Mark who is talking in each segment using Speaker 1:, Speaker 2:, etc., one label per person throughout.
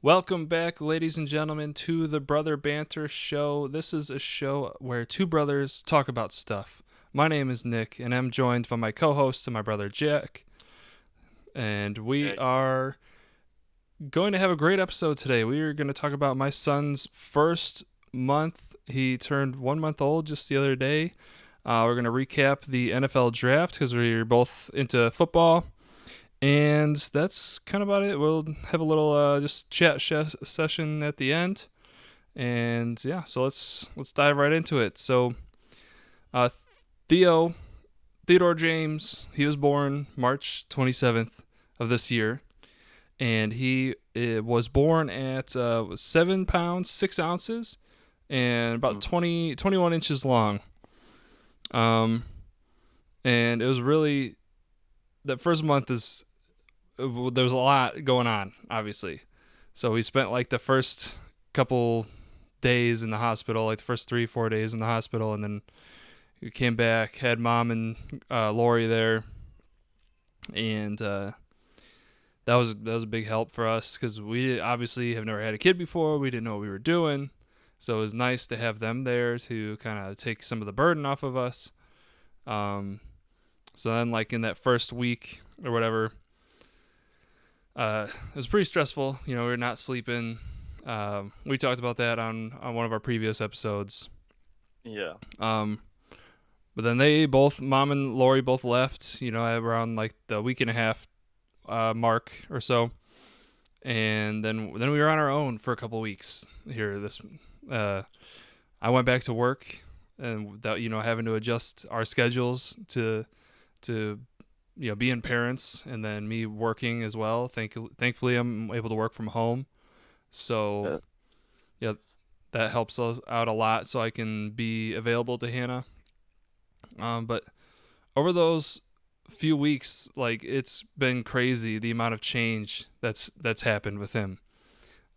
Speaker 1: Welcome back, ladies and gentlemen, to the Brother Banter Show. This is a show where two brothers talk about stuff. My name is Nick, and I'm joined by my co-host and my brother Jack. And we
Speaker 2: Okay.
Speaker 1: are going to have a great episode today. We are going to talk about my son's first month. He turned 1 month old just the other day. We're going to recap the NFL draft because we're both into football. And that's kind of about it. We'll have a little just session at the end, and yeah, so let's dive right into it. So, uh, Theo Theodore James, he was born March 27th of this year, and he was born at 7 pounds 6 ounces and about
Speaker 2: Mm.
Speaker 1: 21 inches long. Um, and it was really that first month is there was a lot going on, obviously. So we spent like the first couple days in the hospital, like the first 3 4 days in the hospital, and then we came back, had mom and Lori there, and that was a big help for us because we obviously have never had a kid before. We didn't know what we were doing, so it was nice to have them there to kind of take some of the burden off of us. Um, so then, like in that first week or whatever, it was pretty stressful. We were not sleeping. We talked about that on one of our previous episodes.
Speaker 2: Yeah.
Speaker 1: Um, but then they both, mom and Lori both left, around like the week and a half mark or so. And then we were on our own for a couple weeks here. Uh, I went back to work and without, having to adjust our schedules to being parents and then me working as well. Thankfully, I'm able to work from home. So,
Speaker 2: Uh,
Speaker 1: yeah, that helps us out a lot so I can be available to Hannah. But over those few weeks, like it's been crazy the amount of change that's happened with him.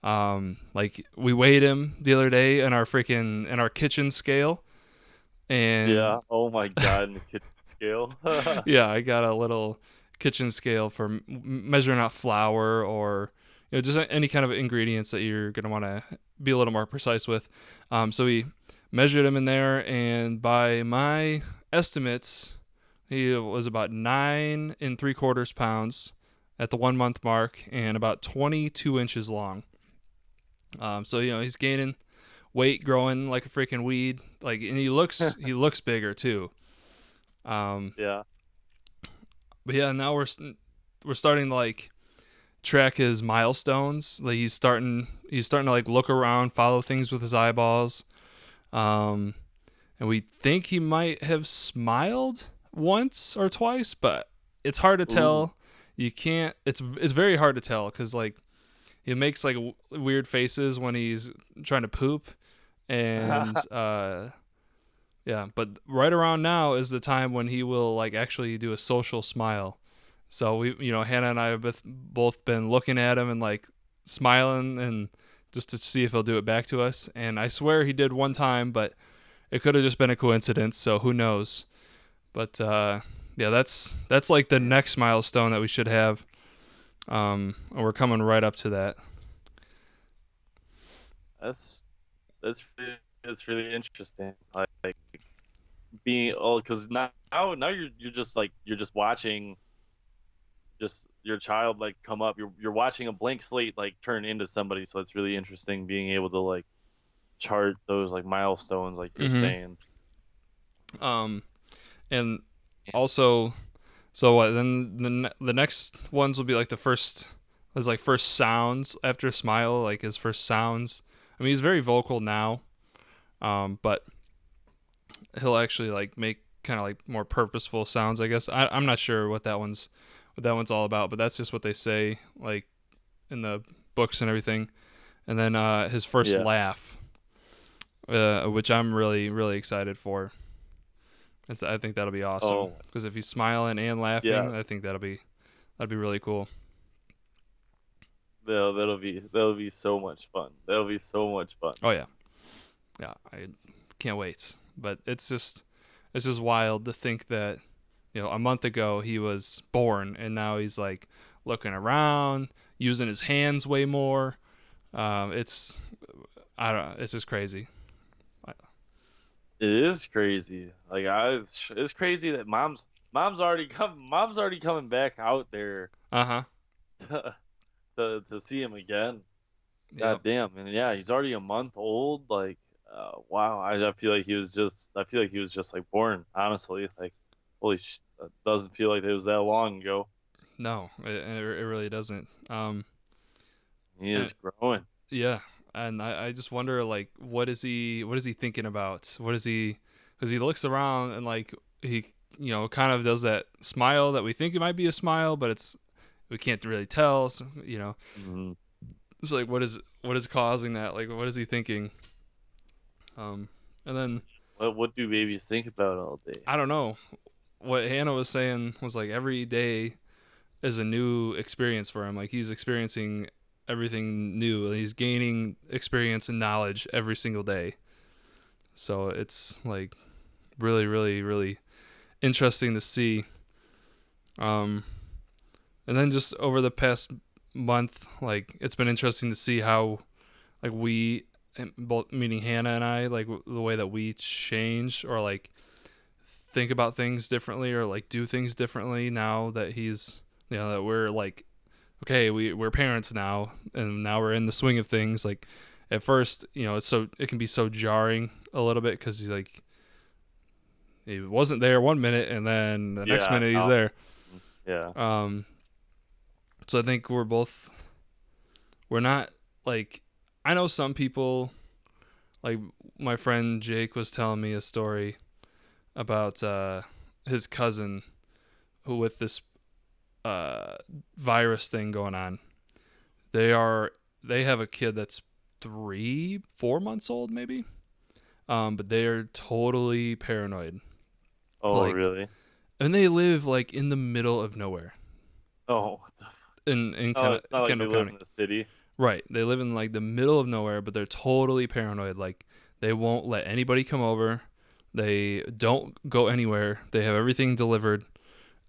Speaker 1: Like we weighed him the other day in our kitchen scale, and
Speaker 2: yeah. Oh my God, in the kitchen scale.
Speaker 1: yeah, I got a little kitchen scale for measuring out flour or just any kind of ingredients that you're gonna want to be a little more precise with. So we measured him in there, and by my estimates, he was about 9 3/4 pounds at the 1 month mark and about 22 inches long. So he's gaining weight, growing like a freaking weed. Like, and he looks bigger too. Um,
Speaker 2: Yeah.
Speaker 1: but yeah, now we're starting to like track his milestones. Like he's starting to like look around, follow things with his eyeballs. Um, and we think he might have smiled once or twice, but it's hard to
Speaker 2: Ooh.
Speaker 1: tell. You can't. It's very hard to tell because like he makes like weird faces when he's trying to poop, and yeah. But right around now is the time when he will like actually do a social smile. So Hannah and I have both been looking at him and like smiling and just to see if he'll do it back to us. And I swear he did one time, but it could have just been a coincidence. So who knows? But yeah, that's like the next milestone that we should have. And we're coming right up to that.
Speaker 2: That's that's really interesting. Like being because now you're just like you're just watching just your child like come up. You're watching a blank slate like turn into somebody. So it's really interesting being able to like chart those like milestones like you're
Speaker 1: Mm-hmm.
Speaker 2: saying.
Speaker 1: Um, and also, so what? Then the next ones will be like the first, his like first sounds after a smile, like his first sounds. I mean, he's very vocal now, but he'll actually like make kind of like more purposeful sounds. I guess I'm not sure what that one's all about, but that's just what they say like in the books and everything. And then his first
Speaker 2: Yeah.
Speaker 1: laugh, which I'm really really excited for. I think that'll be awesome
Speaker 2: Oh
Speaker 1: because if he's smiling and
Speaker 2: yeah.
Speaker 1: laughing, I think that'd be really cool.
Speaker 2: That'll be so much fun. That'll be so much fun.
Speaker 1: Oh yeah, yeah, I can't wait. But it's just wild to think that a month ago he was born and now he's like looking around, using his hands way more. It's I don't know. It's just crazy.
Speaker 2: It is crazy. Like it's crazy that mom's already coming back out there
Speaker 1: Uh huh.
Speaker 2: to, to see him again.
Speaker 1: Yep.
Speaker 2: God damn, and yeah, he's already a month old. Like, wow, I feel like I feel like he was just like born. Honestly, like, holy, doesn't feel like it was that long ago.
Speaker 1: No, it really doesn't.
Speaker 2: He
Speaker 1: And
Speaker 2: is growing.
Speaker 1: yeah, and I just wonder like what is he thinking about? What is he? Because he looks around and like he kind of does that smile that we think it might be a smile, but it's we can't really tell. So,
Speaker 2: Mhm.
Speaker 1: it's like what is causing that? Like what is he thinking? Um, and then
Speaker 2: What do babies think about all day?
Speaker 1: I don't know what Hannah was saying was like every day is a new experience for him. Like he's experiencing everything new. He's gaining experience and knowledge every single day. So it's like really, really, really interesting to see. Um, and then just over the past month, like it's been interesting to see how like we, both meaning Hannah and I, like the way that we change or like think about things differently or like do things differently now that he's that we're like okay, we're parents now, and now we're in the swing of things. Like at first, it can be so jarring a little bit because he's like he wasn't there one minute, and then the next
Speaker 2: Yeah,
Speaker 1: minute he's
Speaker 2: no,
Speaker 1: there.
Speaker 2: yeah.
Speaker 1: Um, so I think we're not like I know some people like my friend Jake was telling me a story about his cousin who with this uh, virus thing going on. They are they have a kid that's 3 4 months old maybe, but they are totally paranoid.
Speaker 2: Oh,
Speaker 1: Like,
Speaker 2: really?
Speaker 1: and they live like in the middle of nowhere
Speaker 2: Oh, what the
Speaker 1: in
Speaker 2: oh, it's not like they
Speaker 1: Kendall
Speaker 2: live
Speaker 1: County.
Speaker 2: in the city.
Speaker 1: Right, they live in like the middle of nowhere, but they're totally paranoid. Like, they won't let anybody come over. They don't go anywhere. They have everything delivered.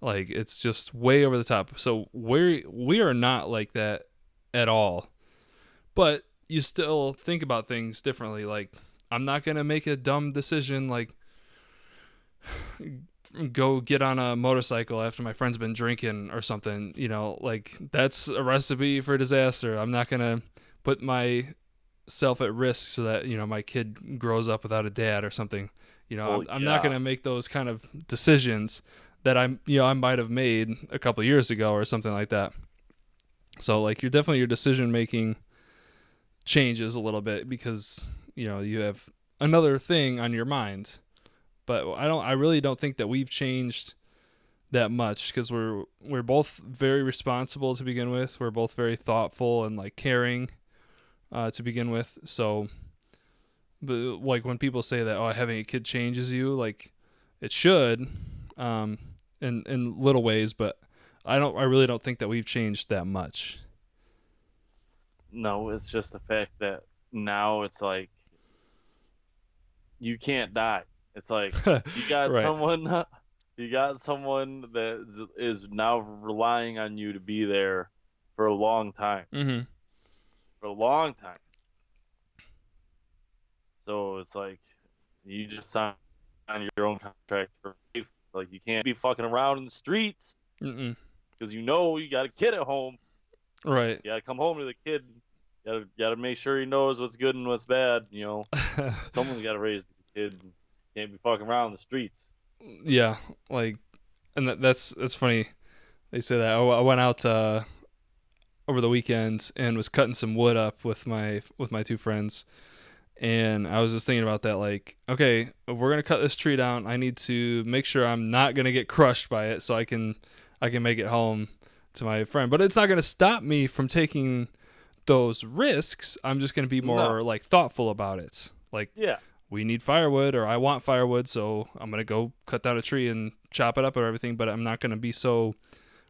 Speaker 1: Like, it's just way over the top. So we are not like that at all. But you still think about things differently. Like, I'm not gonna make a dumb decision like go get on a motorcycle after my friend's been drinking or something. Like that's a recipe for disaster. I'm not gonna put myself at risk so that my kid grows up without a dad or something.
Speaker 2: Well,
Speaker 1: I'm not
Speaker 2: yeah.
Speaker 1: gonna make those kind of decisions that I might have made a couple of years ago or something like that. So like you're definitely your decision making changes a little bit because you have another thing on your mind. But I really don't think that we've changed that much because we're both very responsible to begin with. We're both very thoughtful and like caring to begin with. So, but like when people say that having a kid changes you, like it should, um, in little ways. But I really don't think that we've changed that much.
Speaker 2: No, it's just the fact that now it's like you can't die. It's like you got
Speaker 1: Right.
Speaker 2: someone you got someone that is now relying on you to be there for a long time.
Speaker 1: Mm-hmm.
Speaker 2: For a long time. So it's like you just sign your own contract for life. Like you can't be fucking around in the streets
Speaker 1: Mm-mm.
Speaker 2: because you got a kid at home.
Speaker 1: Right.
Speaker 2: You gotta come home to the kid. You gotta make sure he knows what's good and what's bad. Someone's gotta raise the kid. Can't be fucking around in the streets.
Speaker 1: Yeah. Like, and that's funny. They say that. I went out over the weekend and was cutting some wood up with my two friends, and I was just thinking about that. Like, okay, if we're gonna cut this tree down, I need to make sure I'm not gonna get crushed by it, so I can make it home to my friend. But it's not gonna stop me from taking those risks. I'm just gonna be
Speaker 2: No.
Speaker 1: more like thoughtful about it. Like,
Speaker 2: Yeah.
Speaker 1: we need firewood, or I want firewood, so I'm gonna go cut down a tree and chop it up or everything. But I'm not gonna be so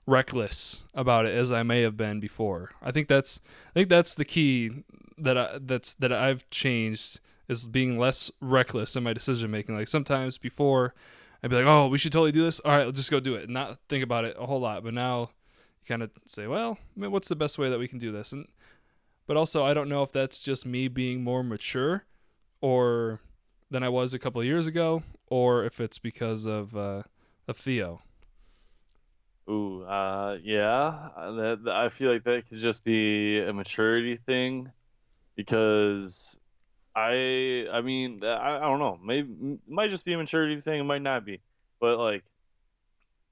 Speaker 1: reckless about it as I may have been before. I think that's the key that I've changed is being less reckless in my decision making. Like sometimes before I'd be like, "Oh, we should totally do this. All right, let's just go do it." And not think about it a whole lot. But now you kind of say, "Well, what's the best way that we can do this?" And But also, I don't know if that's just me being more mature or than I was a couple of years ago, or if it's because of Theo.
Speaker 2: Ooh, yeah. I feel like that could just be a maturity thing because I mean, I don't know. Maybe it might just be a maturity thing. It might not be, but like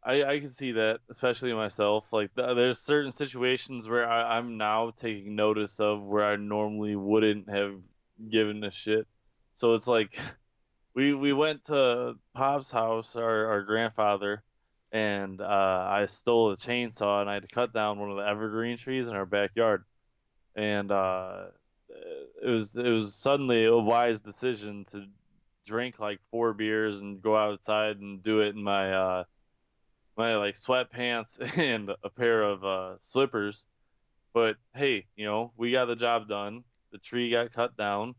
Speaker 2: I can see that, especially myself. Like there's certain situations where I'm now taking notice of where I normally wouldn't have given a shit. So it's like we went to Pop's house, our grandfather, and I stole a chainsaw and I had to cut down one of the evergreen trees in our backyard. And it was suddenly a wise decision to drink like 4 beers and go outside and do it in my like sweatpants and a pair of slippers. But hey, we got the job done. The tree got cut down,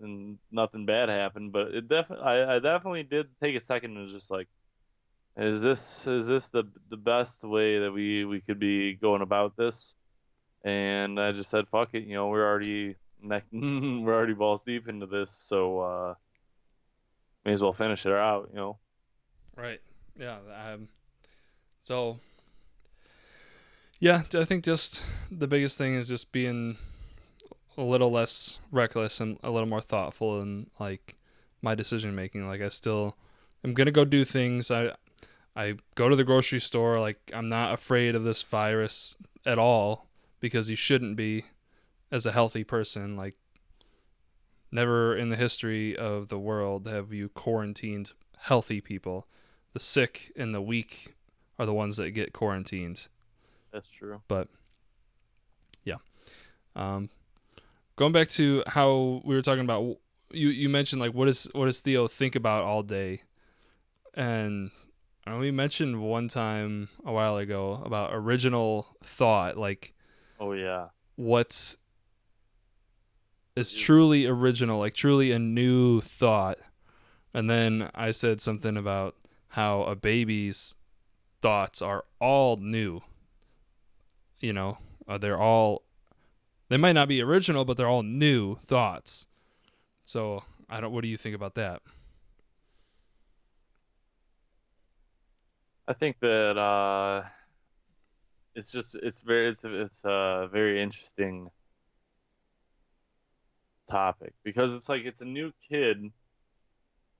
Speaker 2: and nothing bad happened. But I definitely did take a second and just like, is this the best way that we could be going about this? And I just said, fuck it, we're already we're already balls deep into this, so may as well finish it out.
Speaker 1: Right. Yeah. So yeah, I think just the biggest thing is just being a little less reckless and a little more thoughtful in like my decision making. Like I still am gonna go do things. I go to the grocery store. Like I'm not afraid of this virus at all because you shouldn't be as a healthy person. Like never in the history of the world have you quarantined healthy people. The sick and the weak are the ones that get quarantined.
Speaker 2: That's true.
Speaker 1: But yeah, um, going back to how we were talking about, you mentioned like what does Theo think about all day, and we mentioned one time a while ago about original thought, like
Speaker 2: Oh yeah.
Speaker 1: what is
Speaker 2: Is
Speaker 1: truly original, like truly a new thought. And then I said something about how a baby's thoughts are all new. You know, they might not be original, but they're all new thoughts. So I don't. What do you think about that?
Speaker 2: I think that it's a very interesting topic because it's like it's a new kid,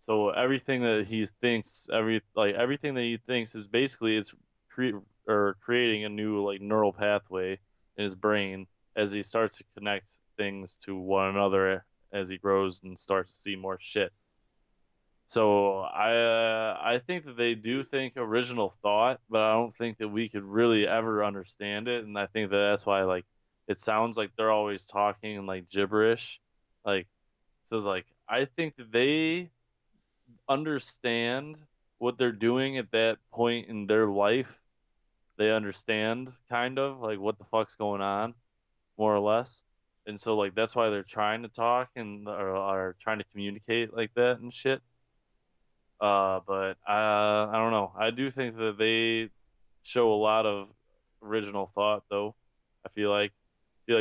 Speaker 2: so everything that he thinks, everything that he thinks is basically it's cre or creating a new like neural pathway in his brain as he starts to connect things to one another as he grows and starts to see more shit. So I think that they do think original thought, but I don't think that we could really ever understand it, and I think that that's why like it sounds like they're always talking in like gibberish. Like so it's like I think that they understand what they're doing at that point in their life. They understand kind of like what the fuck's going on, more or less. And so like that's why they're trying to talk and are trying to communicate like that and shit. But I don't know. I do think that they show a lot of original thought, though. I feel like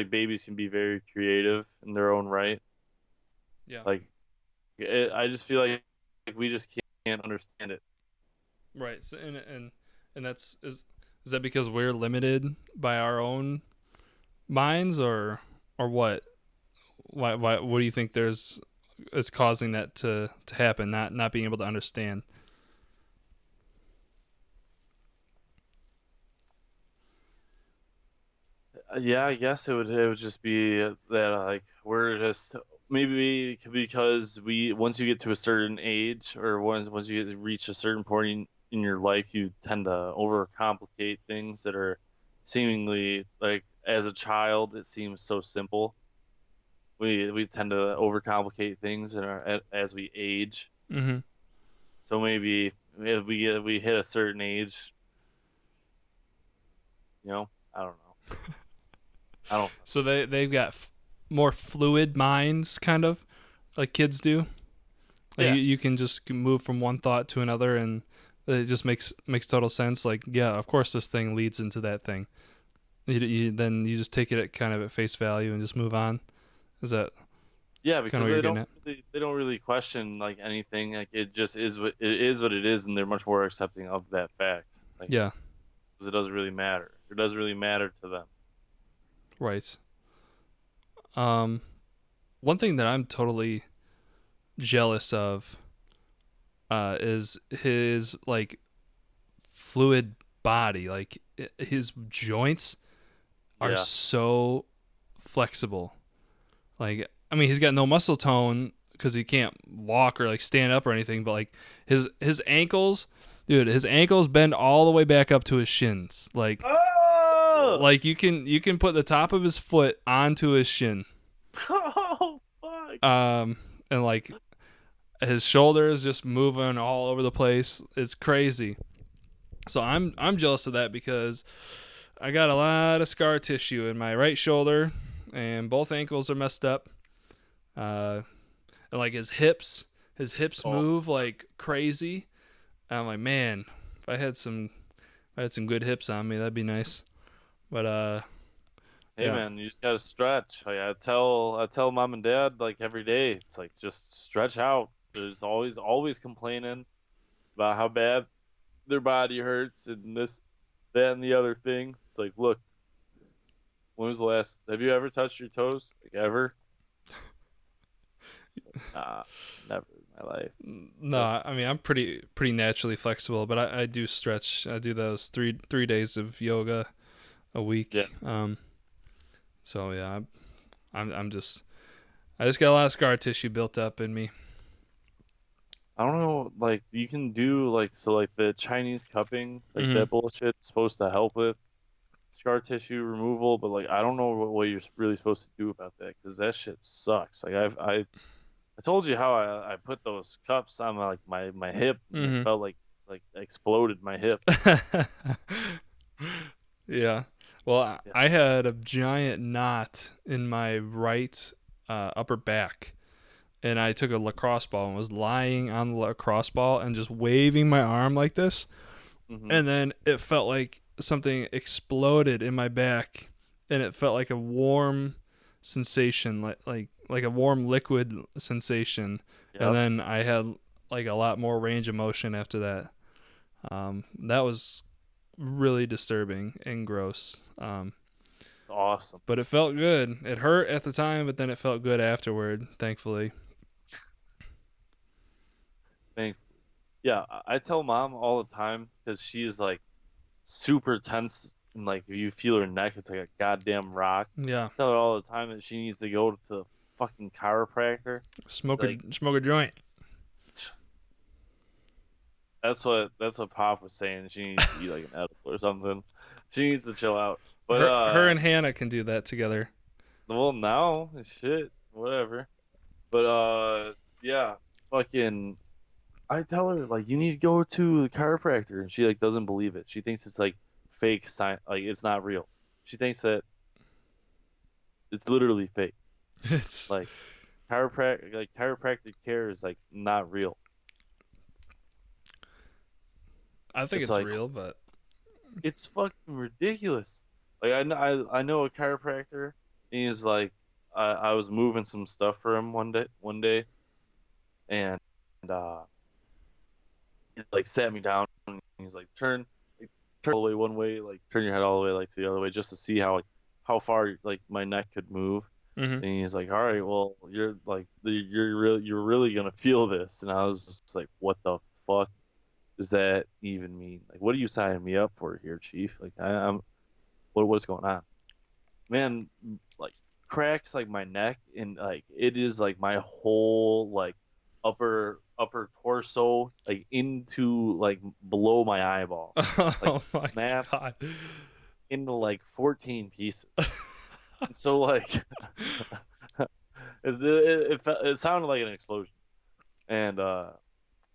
Speaker 2: babies can be very creative in their own right.
Speaker 1: Yeah.
Speaker 2: Like I just feel like we just can't understand it.
Speaker 1: Right. So and that's is that because we're limited by our own minds, or what? Why? What do you think there's is causing that to happen? Not being able to understand.
Speaker 2: Yeah, I guess it would just be that like we're just maybe because we once you get to a certain age or once you get to reach a certain point in your life, you tend to overcomplicate things that are seemingly like as a child it seems so simple. We tend to overcomplicate things as we age.
Speaker 1: Mm-hmm.
Speaker 2: So maybe if we hit a certain age, I don't know. I don't know.
Speaker 1: So they've got more fluid minds, kind of like kids do. Like
Speaker 2: Yeah.
Speaker 1: you can just move from one thought to another, and it just makes total sense. Like yeah, of course this thing leads into that thing. Then you just take it at kind of at face value and just move on. Is that
Speaker 2: Yeah,
Speaker 1: kind of
Speaker 2: because
Speaker 1: what you're getting at?
Speaker 2: they don't really question like anything. Like it just is what it is, and they're much more accepting of that fact. Like
Speaker 1: Yeah,
Speaker 2: 'cause it doesn't really matter. It doesn't really matter to them.
Speaker 1: right. Um, One thing that I'm totally jealous of is his like fluid body. Like his joints are
Speaker 2: Yeah.
Speaker 1: so flexible. Like I mean, he's got no muscle tone because he can't walk or like stand up or anything. But like his ankles, dude, his ankles bend all the way back up to his shins.
Speaker 2: Oh!
Speaker 1: Like you can put the top of his foot onto his shin.
Speaker 2: Oh fuck!
Speaker 1: Um, and like his shoulders just moving all over the place. It's crazy. So I'm jealous of that because I got a lot of scar tissue in my right shoulder, and both ankles are messed up. Uh, and like his hips
Speaker 2: Oh,
Speaker 1: move like crazy. I'm like, man, if I had some good hips on me, that'd be nice. But
Speaker 2: hey
Speaker 1: yeah,
Speaker 2: man, you just gotta stretch. Like I tell mom and dad like every day. It's like just stretch out. There's always complaining about how bad their body hurts and this, that, and the other thing. It's like, look, when was the last? Have you ever touched your toes? Like ever? It's like, nah, never in my life.
Speaker 1: no,
Speaker 2: But
Speaker 1: I mean I'm pretty naturally flexible, but I do stretch. I do those three days of yoga a
Speaker 2: yeah,
Speaker 1: week. So yeah, I'm just I just got a lot of scar tissue built up in me.
Speaker 2: I don't know. Like you can do like so like the Chinese cupping, like
Speaker 1: Hmm.
Speaker 2: that bullshit's supposed to help with scar tissue removal, but like I don't know what you're really supposed to do about that because that shit sucks. Like I told you how I put those cups on my hip and it
Speaker 1: Hmm.
Speaker 2: felt like exploded my hip.
Speaker 1: Yeah. Well,
Speaker 2: Yeah.
Speaker 1: I had a giant knot in my right upper back, and I took a lacrosse ball and was lying on the lacrosse ball and just waving my arm like this,
Speaker 2: Hmm.
Speaker 1: and then it felt like something exploded in my back, and it felt like a warm sensation, like a warm liquid sensation, and
Speaker 2: Yep.
Speaker 1: then I had like a lot more range of motion after that. That was really disturbing and gross.
Speaker 2: Awesome.
Speaker 1: But it felt good. It hurt at the time, but then it felt good afterward, thankfully.
Speaker 2: Thank. Yeah, I tell mom all the time because she's like super tense and like if you feel her neck, it's like a goddamn rock.
Speaker 1: Yeah.
Speaker 2: Tell her all the time that she needs to go to a fucking chiropractor.
Speaker 1: Smoke a
Speaker 2: Like
Speaker 1: smoke a joint.
Speaker 2: that's what Pop was saying. She needs to eat like an edible or something. She needs to chill out. But
Speaker 1: Her and Hannah can do that together.
Speaker 2: well now shit, whatever. But yeah, fucking I tell her like you need to go to the chiropractor and she like doesn't believe it. She thinks it's like fake science, like it's not real. She thinks that it's literally fake.
Speaker 1: It's
Speaker 2: Like chiropractic care is like not real.
Speaker 1: I think
Speaker 2: It's
Speaker 1: it's
Speaker 2: like
Speaker 1: real, but
Speaker 2: it's fucking ridiculous. Like I know a chiropractor and he's like I was moving some stuff for him one day and uh he like sat me down and he's like turn all the way one way, like turn your head all the way like to the other way just to see how like how far like my neck could move.
Speaker 1: mhm.
Speaker 2: And he's like, "All right, well, you're really gonna feel this." And I was just like, "What the fuck does that even mean? Like, what are you signing me up for here, Chief? Like, I'm what's going on, man? Like, cracks like my neck and like it is like my whole like upper torso like into like below my eyeball, like
Speaker 1: Oh my
Speaker 2: snapped
Speaker 1: god.
Speaker 2: into like 14 pieces. And so like it sounded like an explosion. And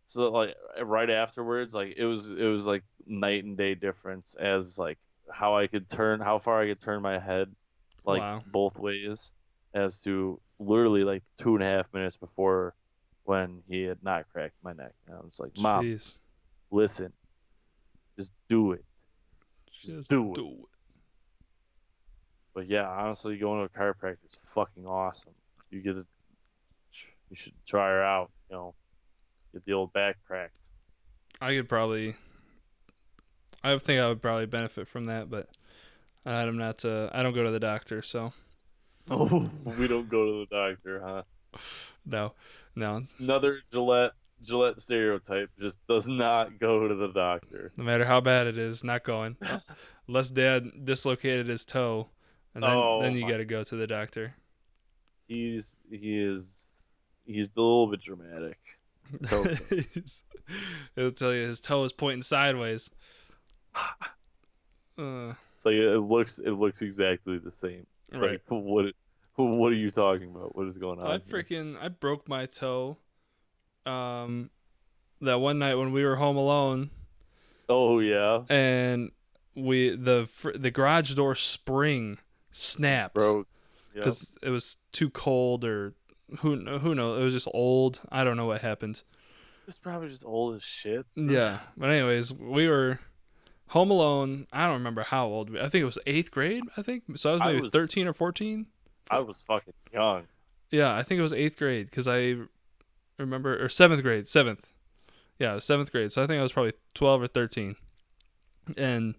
Speaker 2: so like right afterwards, like it was like night and day difference as like how far I could turn my head like
Speaker 1: Wow.
Speaker 2: both ways as to literally like 2.5 minutes before when he had not cracked my neck. And I was like, Mom,
Speaker 1: Jeez.
Speaker 2: listen, just do it. Just
Speaker 1: Just
Speaker 2: do it.
Speaker 1: do it.
Speaker 2: But yeah, honestly, going to a chiropractor is fucking awesome. You get to, you should try her out. Get the old back cracked.
Speaker 1: I could probably. I think I would probably benefit from that, but I'm not. I don't go to the doctor, so
Speaker 2: Oh, we don't go to the doctor, huh?
Speaker 1: no, no.
Speaker 2: Another Gillette stereotype just does not go to the doctor.
Speaker 1: No matter how bad it is, not going. Unless Dad dislocated his toe, and then
Speaker 2: Oh
Speaker 1: you
Speaker 2: my,
Speaker 1: got to go to the doctor.
Speaker 2: he's a little bit dramatic. It's okay.
Speaker 1: It'll tell you his toe is pointing sideways.
Speaker 2: It's like it looks exactly the same. It's
Speaker 1: Right.
Speaker 2: like what are you talking about? What is going
Speaker 1: I
Speaker 2: on here?
Speaker 1: freaking I broke my toe. Um, that one night when we were home alone,
Speaker 2: Oh yeah,
Speaker 1: and the garage door spring snapped
Speaker 2: broke. Yep.
Speaker 1: because it was too cold or who knows. It was just old. I don't know what happened.
Speaker 2: It's probably just old as shit.
Speaker 1: Yeah, but anyways, we were home alone. I don't remember how old. I think it was eighth grade. I think so. I was
Speaker 2: I
Speaker 1: maybe
Speaker 2: was
Speaker 1: 13 or 14.
Speaker 2: I was fucking young.
Speaker 1: Yeah, I think it was eighth grade because I remember or seventh grade. Seventh. Yeah, it was seventh grade. So I think I was probably 12 or 13. And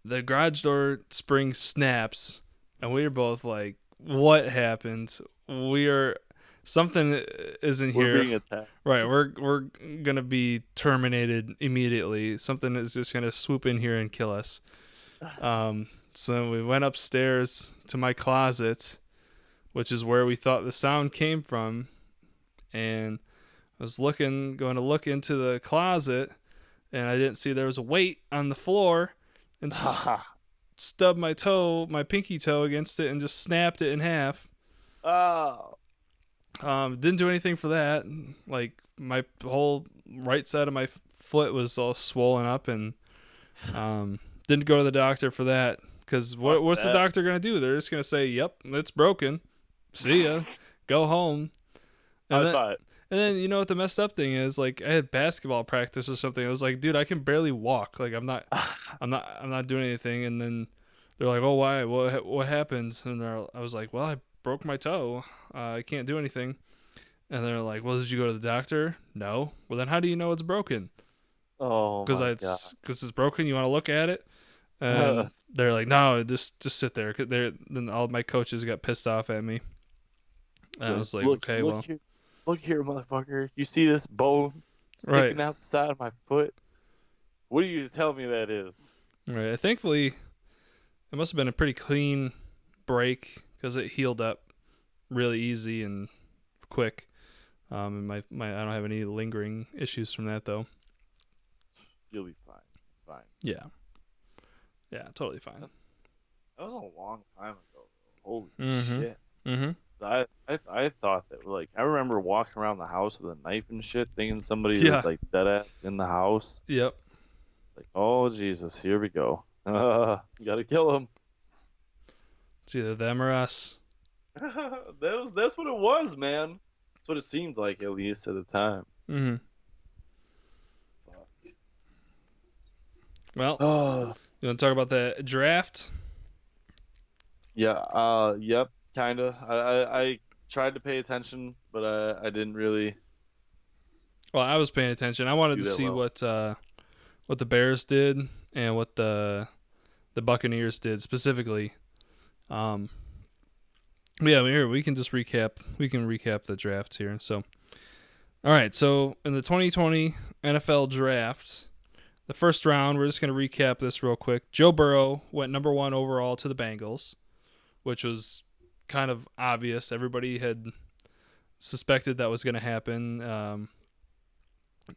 Speaker 1: the garage door spring snaps, and we were both like, "What happened? We are something isn't
Speaker 2: We're
Speaker 1: here."
Speaker 2: being attacked.
Speaker 1: Right, we're gonna be terminated immediately. Something is just gonna swoop in here and kill us. So we went upstairs to my closet, which is where we thought the sound came from, and I was going to look into the closet, and I didn't see there was a weight on the floor, and stubbed my pinky toe against it, and just snapped it in half.
Speaker 2: Oh.
Speaker 1: Didn't do anything for that. Like my whole right side of my foot was all swollen up, and didn't go to the doctor for that. Because
Speaker 2: Fuck
Speaker 1: what's the
Speaker 2: that.
Speaker 1: doctor gonna do? They're just gonna say, "Yep, it's broken. See ya. Go home." And
Speaker 2: I
Speaker 1: then
Speaker 2: thought.
Speaker 1: and then you know what the messed up thing is? Like I had basketball practice or something. I was like, "Dude, I can barely walk. Like I'm not doing anything." And then they're like, "Oh, why? What happened?" And I was like, "Well, I broke my toe. I can't do anything." And they're like, "Well, did you go to the doctor?" No. Well, then how do you know it's broken?
Speaker 2: Oh
Speaker 1: Because
Speaker 2: my
Speaker 1: it's broken. You want to look at it?
Speaker 2: god.
Speaker 1: And they're like, "No, just sit there." Then all my coaches got pissed off at me. And I
Speaker 2: Like,
Speaker 1: was like,
Speaker 2: look,
Speaker 1: "Okay,
Speaker 2: look
Speaker 1: well,
Speaker 2: here, look here, motherfucker. You see this bone
Speaker 1: right,
Speaker 2: sticking out the side of my foot? What do you tell me that is?
Speaker 1: right." Thankfully, it must have been a pretty clean break because it healed up really easy and quick. And my I don't have any lingering issues from that though.
Speaker 2: You'll be fine. It's fine.
Speaker 1: Yeah, yeah, totally fine.
Speaker 2: That was a long time ago. Holy
Speaker 1: Mm-hmm.
Speaker 2: shit.
Speaker 1: Mm-hmm.
Speaker 2: I thought that, like, I remember walking around the house with a knife and shit, thinking somebody was
Speaker 1: Yeah.
Speaker 2: like dead ass in the house.
Speaker 1: Yep.
Speaker 2: Like, oh Jesus, here we go. You gotta kill him.
Speaker 1: It's either them or us.
Speaker 2: That's what it was, man. That's what it seemed like, at least at the time.
Speaker 1: Mm-hmm. Well,
Speaker 2: Oh
Speaker 1: you want to talk about the draft?
Speaker 2: yeah. Yep. Kinda. I tried to pay attention, but I didn't really
Speaker 1: Well, I was paying attention. I wanted
Speaker 2: do
Speaker 1: to
Speaker 2: that
Speaker 1: see
Speaker 2: well.
Speaker 1: what the Bears did and what the Buccaneers did specifically. Um, yeah, here we can just recap. We can recap the drafts here. So, all right. So in the 2020 NFL draft, the first round, we're just going to recap this real quick. Joe Burrow went number 1 overall to the Bengals, which was kind of obvious. Everybody had suspected that was going to happen.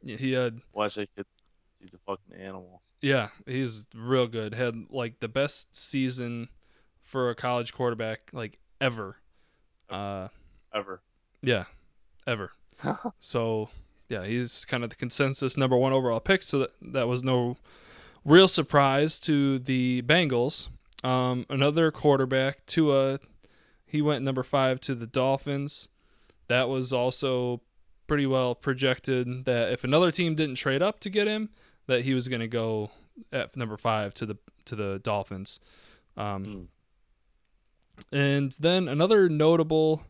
Speaker 1: He had,
Speaker 2: Watch that kid. He's a fucking animal.
Speaker 1: yeah, he's real good. Had like the best season for a college quarterback like ever. Uh,
Speaker 2: Ever.
Speaker 1: yeah, ever. So yeah, he's kind of the consensus number 1 overall pick. So that was no real surprise to the Bengals. Another quarterback, Tua, he went number 5 to the Dolphins. That was also pretty well projected that if another team didn't trade up to get him, that he was going to go at number 5 to the Dolphins. Um,
Speaker 2: Mm.
Speaker 1: And then another notable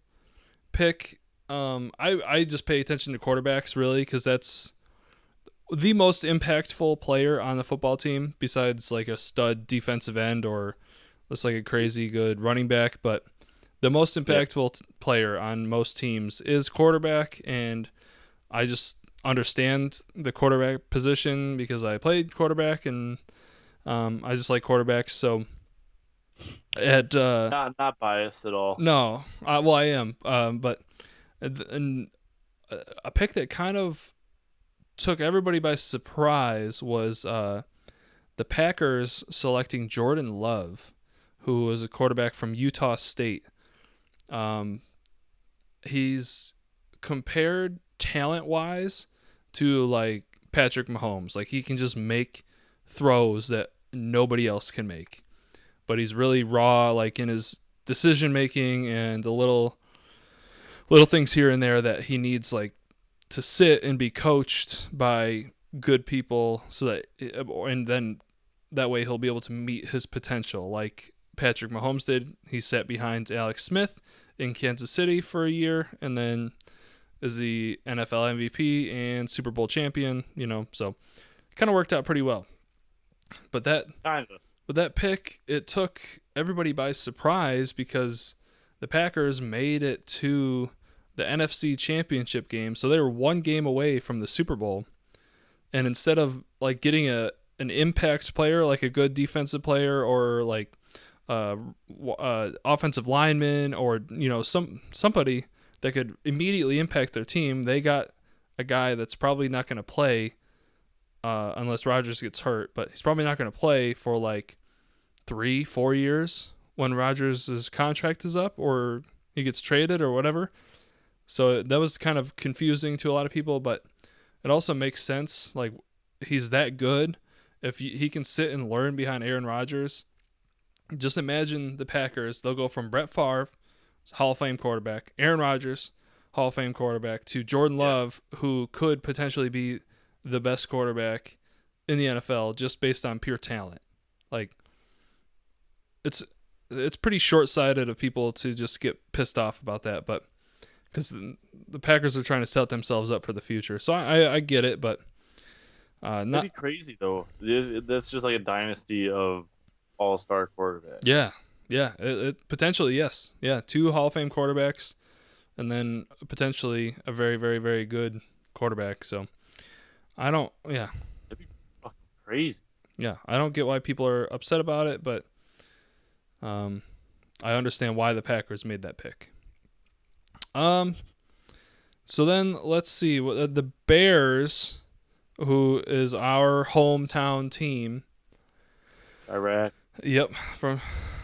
Speaker 1: pick. I just pay attention to quarterbacks really because that's the most impactful player on the football team besides like a stud defensive end or just like a crazy good running back. But the most
Speaker 2: Yeah,
Speaker 1: impactful player on most teams is quarterback, and I just understand the quarterback position because I played quarterback, and I just like quarterbacks. So at
Speaker 2: not biased at all.
Speaker 1: no, well I am, but and a pick that kind of took everybody by surprise was the Packers selecting Jordan Love, who was a quarterback from Utah State. Um, he's compared talent wise to like Patrick Mahomes. Like he can just make throws that nobody else can make. But he's really raw like in his decision making and the little things here and there that he needs like to sit and be coached by good people so that and then that way he'll be able to meet his potential like Patrick Mahomes did. He sat behind Alex Smith in Kansas City for a year and then is the NFL MVP and Super Bowl champion, so kind of worked out pretty well. But that
Speaker 2: Kinda.
Speaker 1: with that pick, it took everybody by surprise because the Packers made it to the NFC Championship game. So they were one game away from the Super Bowl. And instead of like getting an impact player, like a good defensive player or like offensive lineman or somebody that could immediately impact their team, they got a guy that's probably not going to play unless Rodgers gets hurt, but he's probably not going to play for like 3-4 years when Rodgers' contract is up or he gets traded or whatever. So that was kind of confusing to a lot of people, but it also makes sense. Like he's that good. If he can sit and learn behind Aaron Rodgers, just imagine the Packers. They'll go from Brett Favre, Hall of Fame quarterback, Aaron Rodgers, Hall of Fame quarterback, to Jordan
Speaker 2: Yeah.
Speaker 1: Love, who could potentially be the best quarterback in the NFL just based on pure talent. Like it's pretty short sighted of people to just get pissed off about that, but because the Packers are trying to set themselves up for the future, so I get it, but
Speaker 2: That'd be
Speaker 1: not
Speaker 2: crazy though. That's just like a dynasty of all-star quarterbacks.
Speaker 1: yeah it potentially yes yeah 2 Hall of Fame quarterbacks and then potentially a very very very good quarterback. So I don't
Speaker 2: That'd be fucking crazy.
Speaker 1: I don't get why people are upset about it, but um, I understand why the Packers made that pick. Um, so then let's see the Bears, who is our hometown team.
Speaker 2: Iraq.
Speaker 1: Yep,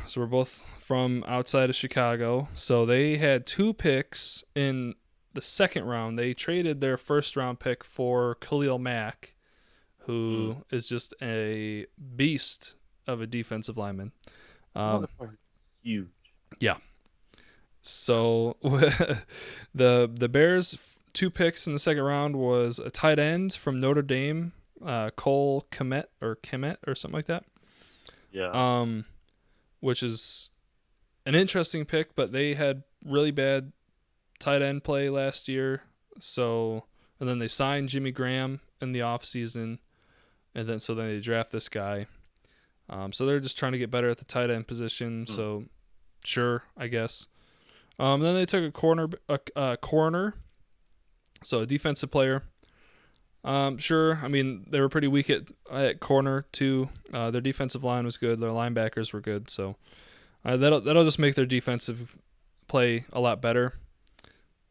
Speaker 1: so we're both from outside of Chicago. So they had 2 picks in the second round. They traded their first round pick for Khalil Mack, who is just a beast of a defensive lineman.
Speaker 2: Motherfucker, huge.
Speaker 1: Yeah. So the Bears 2 picks in the second round was a tight end from Notre Dame, Cole Kmet or something like that.
Speaker 2: Yeah.
Speaker 1: Which is an interesting pick, but they had really bad tight end play last year. So and then they signed Jimmy Graham in the offseason, and then they draft this guy. So they're just trying to get better at the tight end position. So sure, I guess. Then they took a corner, so a defensive player. Sure. I mean, they were pretty weak at corner too. Their defensive line was good. Their linebackers were good. So that'll just make their defensive play a lot better.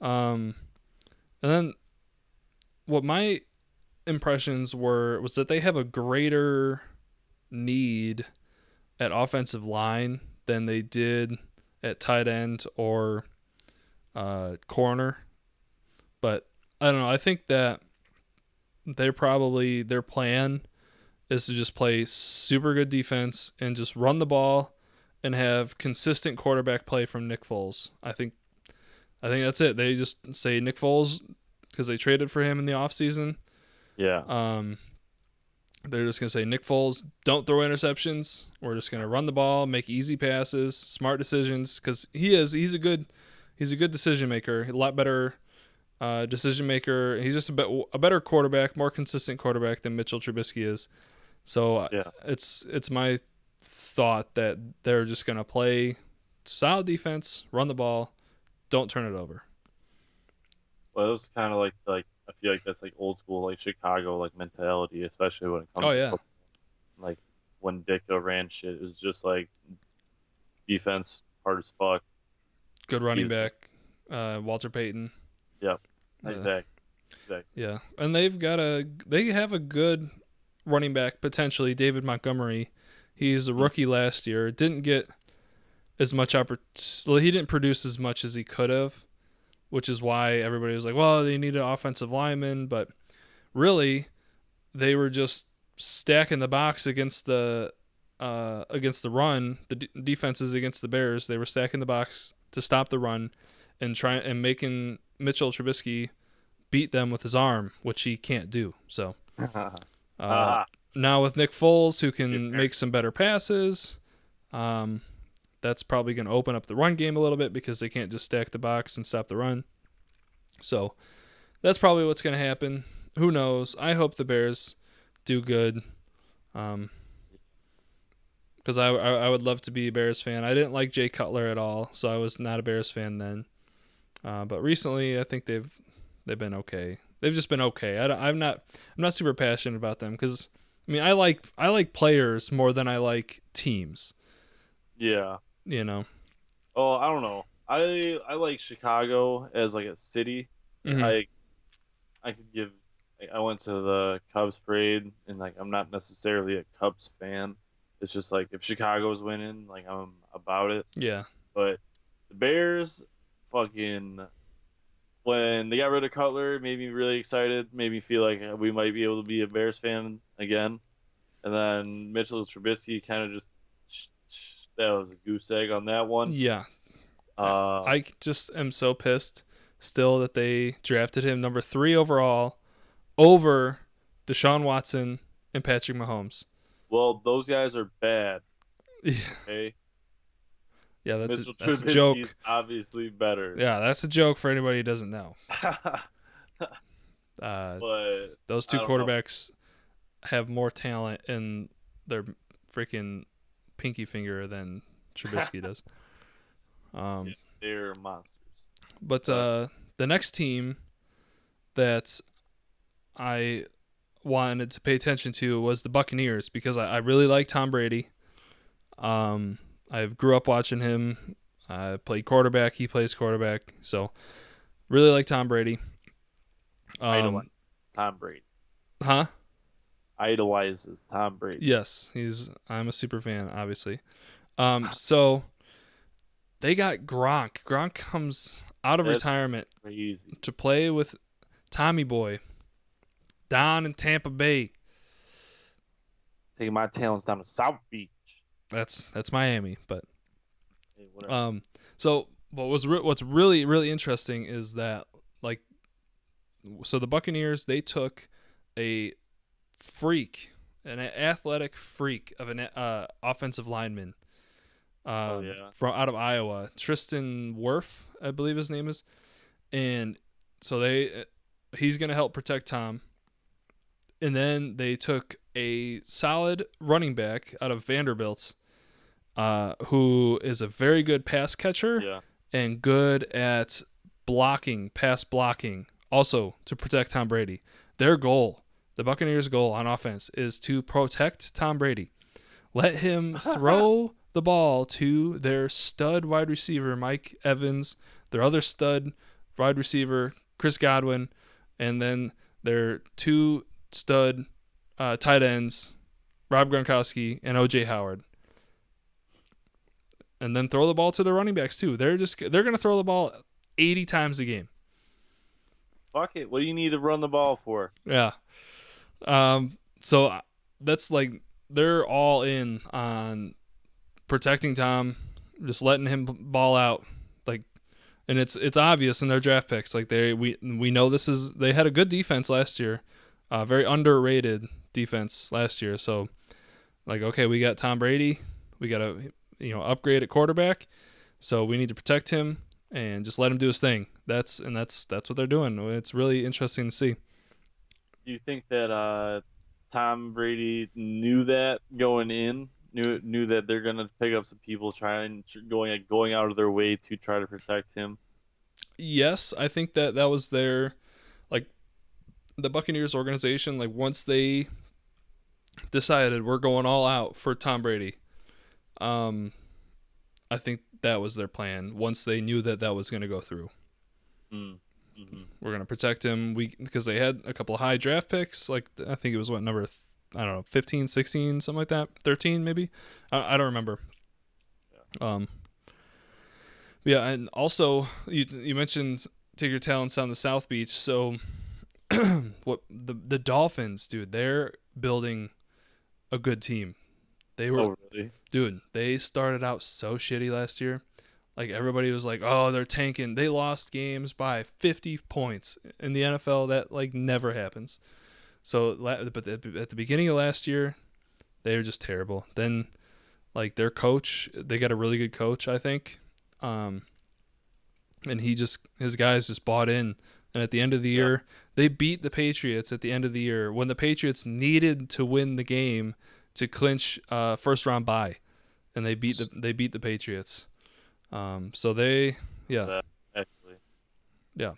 Speaker 1: And then what my impressions was that they have a greater need at offensive line than they did at tight end or corner. But I don't know. I think that their plan is to just play super good defense and just run the ball and have consistent quarterback play from Nick Foles. I think that's it. They just say Nick Foles because they traded for him in the offseason.
Speaker 2: Yeah.
Speaker 1: They're just gonna say Nick Foles, don't throw interceptions. We're just gonna run the ball, make easy passes, smart decisions, because he's a good decision maker, a lot better decision maker. He's just a better quarterback, more consistent quarterback than Mitchell Trubisky is. So
Speaker 2: Yeah.
Speaker 1: it's my thought that they're just gonna play solid defense, run the ball, don't turn it over.
Speaker 2: Well, it was kind of like I feel like that's like old school like Chicago like mentality, especially when it
Speaker 1: Oh
Speaker 2: comes to
Speaker 1: yeah,
Speaker 2: football. Like when Ditka ran shit, it was just like defense hard as fuck.
Speaker 1: good
Speaker 2: Just be
Speaker 1: running
Speaker 2: the same.
Speaker 1: back, Walter Payton.
Speaker 2: Yep.
Speaker 1: Uh,
Speaker 2: Exactly. Exactly.
Speaker 1: yeah, and they have a good running back potentially, David Montgomery. He's a
Speaker 2: Mm.
Speaker 1: rookie last year. Didn't get as much Well, he didn't produce as much as he could have, which is why everybody was like, "Well, they need an offensive lineman," but really, they were just stacking the box against the run. The defenses against the Bears, they were stacking the box to stop the run and making Mitchell Trubisky beat them with his arm, which he can't do. So uh,
Speaker 2: Haha.
Speaker 1: now with Nick Foles, who
Speaker 2: Good
Speaker 1: can
Speaker 2: parent.
Speaker 1: make some better passes, um, that's probably going to open up the run game a little bit because they can't just stack the box and stop the run. So that's probably what's going to happen. Who knows? I hope the Bears do good. Because I would love to be a Bears fan. I didn't like Jay Cutler at all, so I was not a Bears fan then. But recently, I think they've been okay. They've just been okay. I'm not super passionate about them because I mean I like players more than I like teams.
Speaker 2: Yeah.
Speaker 1: You know.
Speaker 2: Oh, I don't know. I like Chicago as like a city.
Speaker 1: Hmm.
Speaker 2: I I could give. Like, I went to the Cubs parade, and like I'm not necessarily a Cubs fan. It's just like if Chicago's winning, like I'm about it.
Speaker 1: Yeah.
Speaker 2: But the Bears, fucking, when they got rid of Cutler, it made me really excited. Made me feel like we might be able to be a Bears fan again. And then Mitchell Trubisky kind of just that was a goose egg on that one.
Speaker 1: Yeah. I,
Speaker 2: Uh,
Speaker 1: I just am so pissed still that they drafted him number 3 overall over Deshaun Watson and Patrick Mahomes.
Speaker 2: well, those guys are bad.
Speaker 1: Yeah.
Speaker 2: Okay,
Speaker 1: Yeah,
Speaker 2: Mitchell
Speaker 1: that's a
Speaker 2: Trubisky is
Speaker 1: joke.
Speaker 2: obviously better.
Speaker 1: Yeah, that's a joke for anybody who doesn't know. Uh,
Speaker 2: But
Speaker 1: those
Speaker 2: I
Speaker 1: two
Speaker 2: don't know.
Speaker 1: quarterbacks have more talent in their freaking pinky finger than Trubisky does.
Speaker 2: Yeah,
Speaker 1: Um,
Speaker 2: they're monsters.
Speaker 1: but
Speaker 2: But
Speaker 1: the next team that I wanted to pay attention to was the Buccaneers because I really like Tom Brady. Um, I grew up watching him. I played quarterback. He plays quarterback. So really like Tom Brady.
Speaker 2: idolize
Speaker 1: Um,
Speaker 2: Tom Brady.
Speaker 1: huh?
Speaker 2: Idolizes Tom Brady.
Speaker 1: Yes, I'm a super fan, obviously. So they got Gronk. Gronk comes out of
Speaker 2: That's
Speaker 1: retirement
Speaker 2: crazy.
Speaker 1: to play with Tommy Boy down in Tampa Bay.
Speaker 2: Taking my talents down to South Beach.
Speaker 1: That's Miami, but
Speaker 2: Hey, whatever.
Speaker 1: um, so what's really interesting is that like so the Buccaneers they took a freak, an athletic freak of an offensive lineman
Speaker 2: Oh yeah.
Speaker 1: from out of Iowa, Tristan Wirf, I believe his name is, and so he's gonna help protect Tom. And then they took a solid running back out of Vanderbilt, who is a very good pass catcher
Speaker 2: Yeah.
Speaker 1: and good at pass blocking, also to protect Tom Brady. Their goal, the Buccaneers' goal on offense, is to protect Tom Brady. Let him throw the ball to their stud wide receiver, Mike Evans, their other stud wide receiver, Chris Godwin, and then their two stud tight ends, Rob Gronkowski and OJ Howard. And then throw the ball to the running backs too. They're going to throw the ball 80 times a game.
Speaker 2: Fuck it. What do you need to run the ball for?
Speaker 1: Yeah. So that's like they're all in on protecting Tom, just letting him ball out. Like, and it's obvious in their draft picks. Like we know they had a good defense last year, very underrated defense last year. So like, okay, we got Tom Brady, we got to upgrade at quarterback, so we need to protect him and just let him do his thing. That's what they're doing. It's really interesting to see.
Speaker 2: Do you think that Tom Brady knew that going in? Knew that they're gonna pick up some people trying going out of their way to try to protect him.
Speaker 1: Yes, I think that was their, like, the Buccaneers organization. Like, once they decided we're going all out for Tom Brady, um, I think that was their plan. Once they knew that was going to go through,
Speaker 2: Mm. Mm-hmm.
Speaker 1: we're going to protect him. Because they had a couple of high draft picks. Like, I think it was what number, I don't know, 15, 16, something like that, 13 maybe. I don't remember.
Speaker 2: Yeah.
Speaker 1: Yeah, and also you mentioned take your talents down to South Beach. So what the Dolphins, dude, they're building a good team. They were
Speaker 2: Oh, really?
Speaker 1: Dude, they started out so shitty last year. Like, everybody was like, "Oh, they're tanking." They lost games by 50 points. In the NFL, that like never happens. So, but at the beginning of last year, they were just terrible. Then, like, their coach, they got a really good coach, I think. Um, and his guys just bought in. And at the end of the
Speaker 2: Yeah.
Speaker 1: year, they beat the Patriots at the end of the year when the Patriots needed to win the game to clinch first round bye, and they beat the Patriots. So they yeah
Speaker 2: That actually.
Speaker 1: yeah.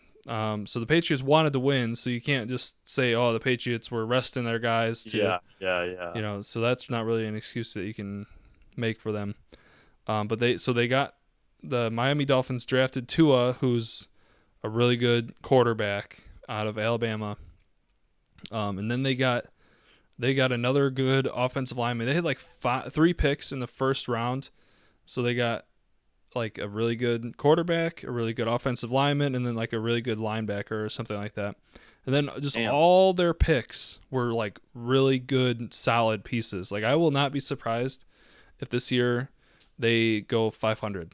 Speaker 1: So the Patriots wanted to win, so you can't just say, oh, the Patriots were resting their guys to,
Speaker 2: Yeah. Yeah. Yeah.
Speaker 1: so that's not really an excuse that you can make for them. But they got the Miami Dolphins drafted Tua, who's a really good quarterback out of Alabama. And then they got another good offensive lineman. They had like three picks in the first round, so they got like a really good quarterback, a really good offensive lineman, and then like a really good linebacker or something like that. And then just
Speaker 2: Damn.
Speaker 1: all their picks were like really good, solid pieces. Like, I will not be surprised if this year they go 500.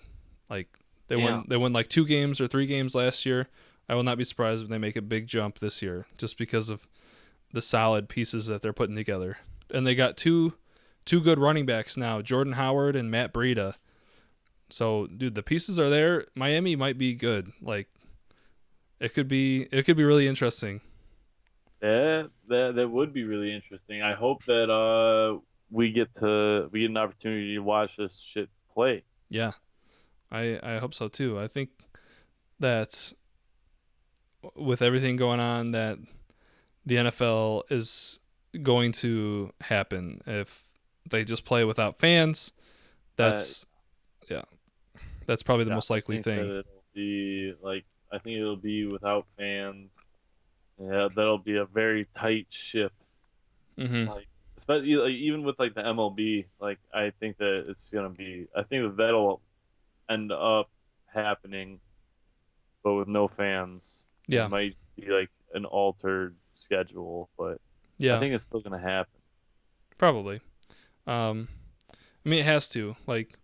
Speaker 1: Like, they win
Speaker 2: Damn.
Speaker 1: they win like 2 games or 3 games last year. I will not be surprised if they make a big jump this year, just because of the solid pieces that they're putting together. And they got two good running backs now, Jordan Howard and Matt Breida. So, dude, the pieces are there. Miami might be good. Like, it could be really interesting.
Speaker 2: That would be really interesting. I hope that we get an opportunity to watch this shit play.
Speaker 1: Yeah, I hope so too. I think that with everything going on, that the NFL is going to happen if they just play without fans.
Speaker 2: Uh,
Speaker 1: That's Yeah, that's probably the
Speaker 2: yeah,
Speaker 1: most likely thing.
Speaker 2: I think it'll be without fans. Yeah, that'll be a very tight ship.
Speaker 1: Mm-hmm.
Speaker 2: Like, especially like, even with like the MLB, like I think that it's gonna be. I think that that'll end up happening, but with no fans. It
Speaker 1: Yeah,
Speaker 2: might be like an altered schedule, but I
Speaker 1: yeah,
Speaker 2: think it's still gonna happen.
Speaker 1: probably. I mean, it has to. Like,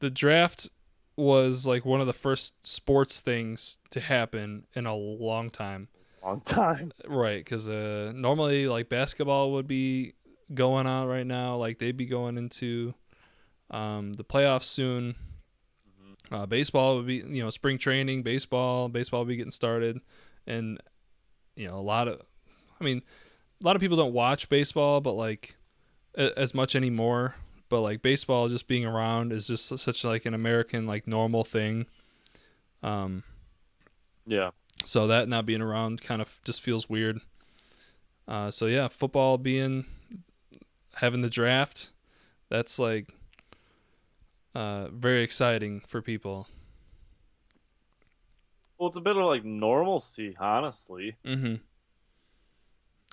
Speaker 1: the draft was like one of the first sports things to happen in a long time.
Speaker 2: Long time.
Speaker 1: Right, because normally, like, basketball would be going on right now. Like, they'd be going into the playoffs soon.
Speaker 2: Hmm.
Speaker 1: Baseball would be, spring training. Baseball would be getting started, and a lot of, I mean, a lot of people don't watch baseball, but like as much anymore. But like, baseball just being around is just such like an American like normal thing. Um,
Speaker 2: Yeah.
Speaker 1: so that not being around kind of just feels weird. So yeah, football being having the draft, that's like very exciting for people.
Speaker 2: Well, it's a bit of like normalcy, honestly.
Speaker 1: Mm-hmm.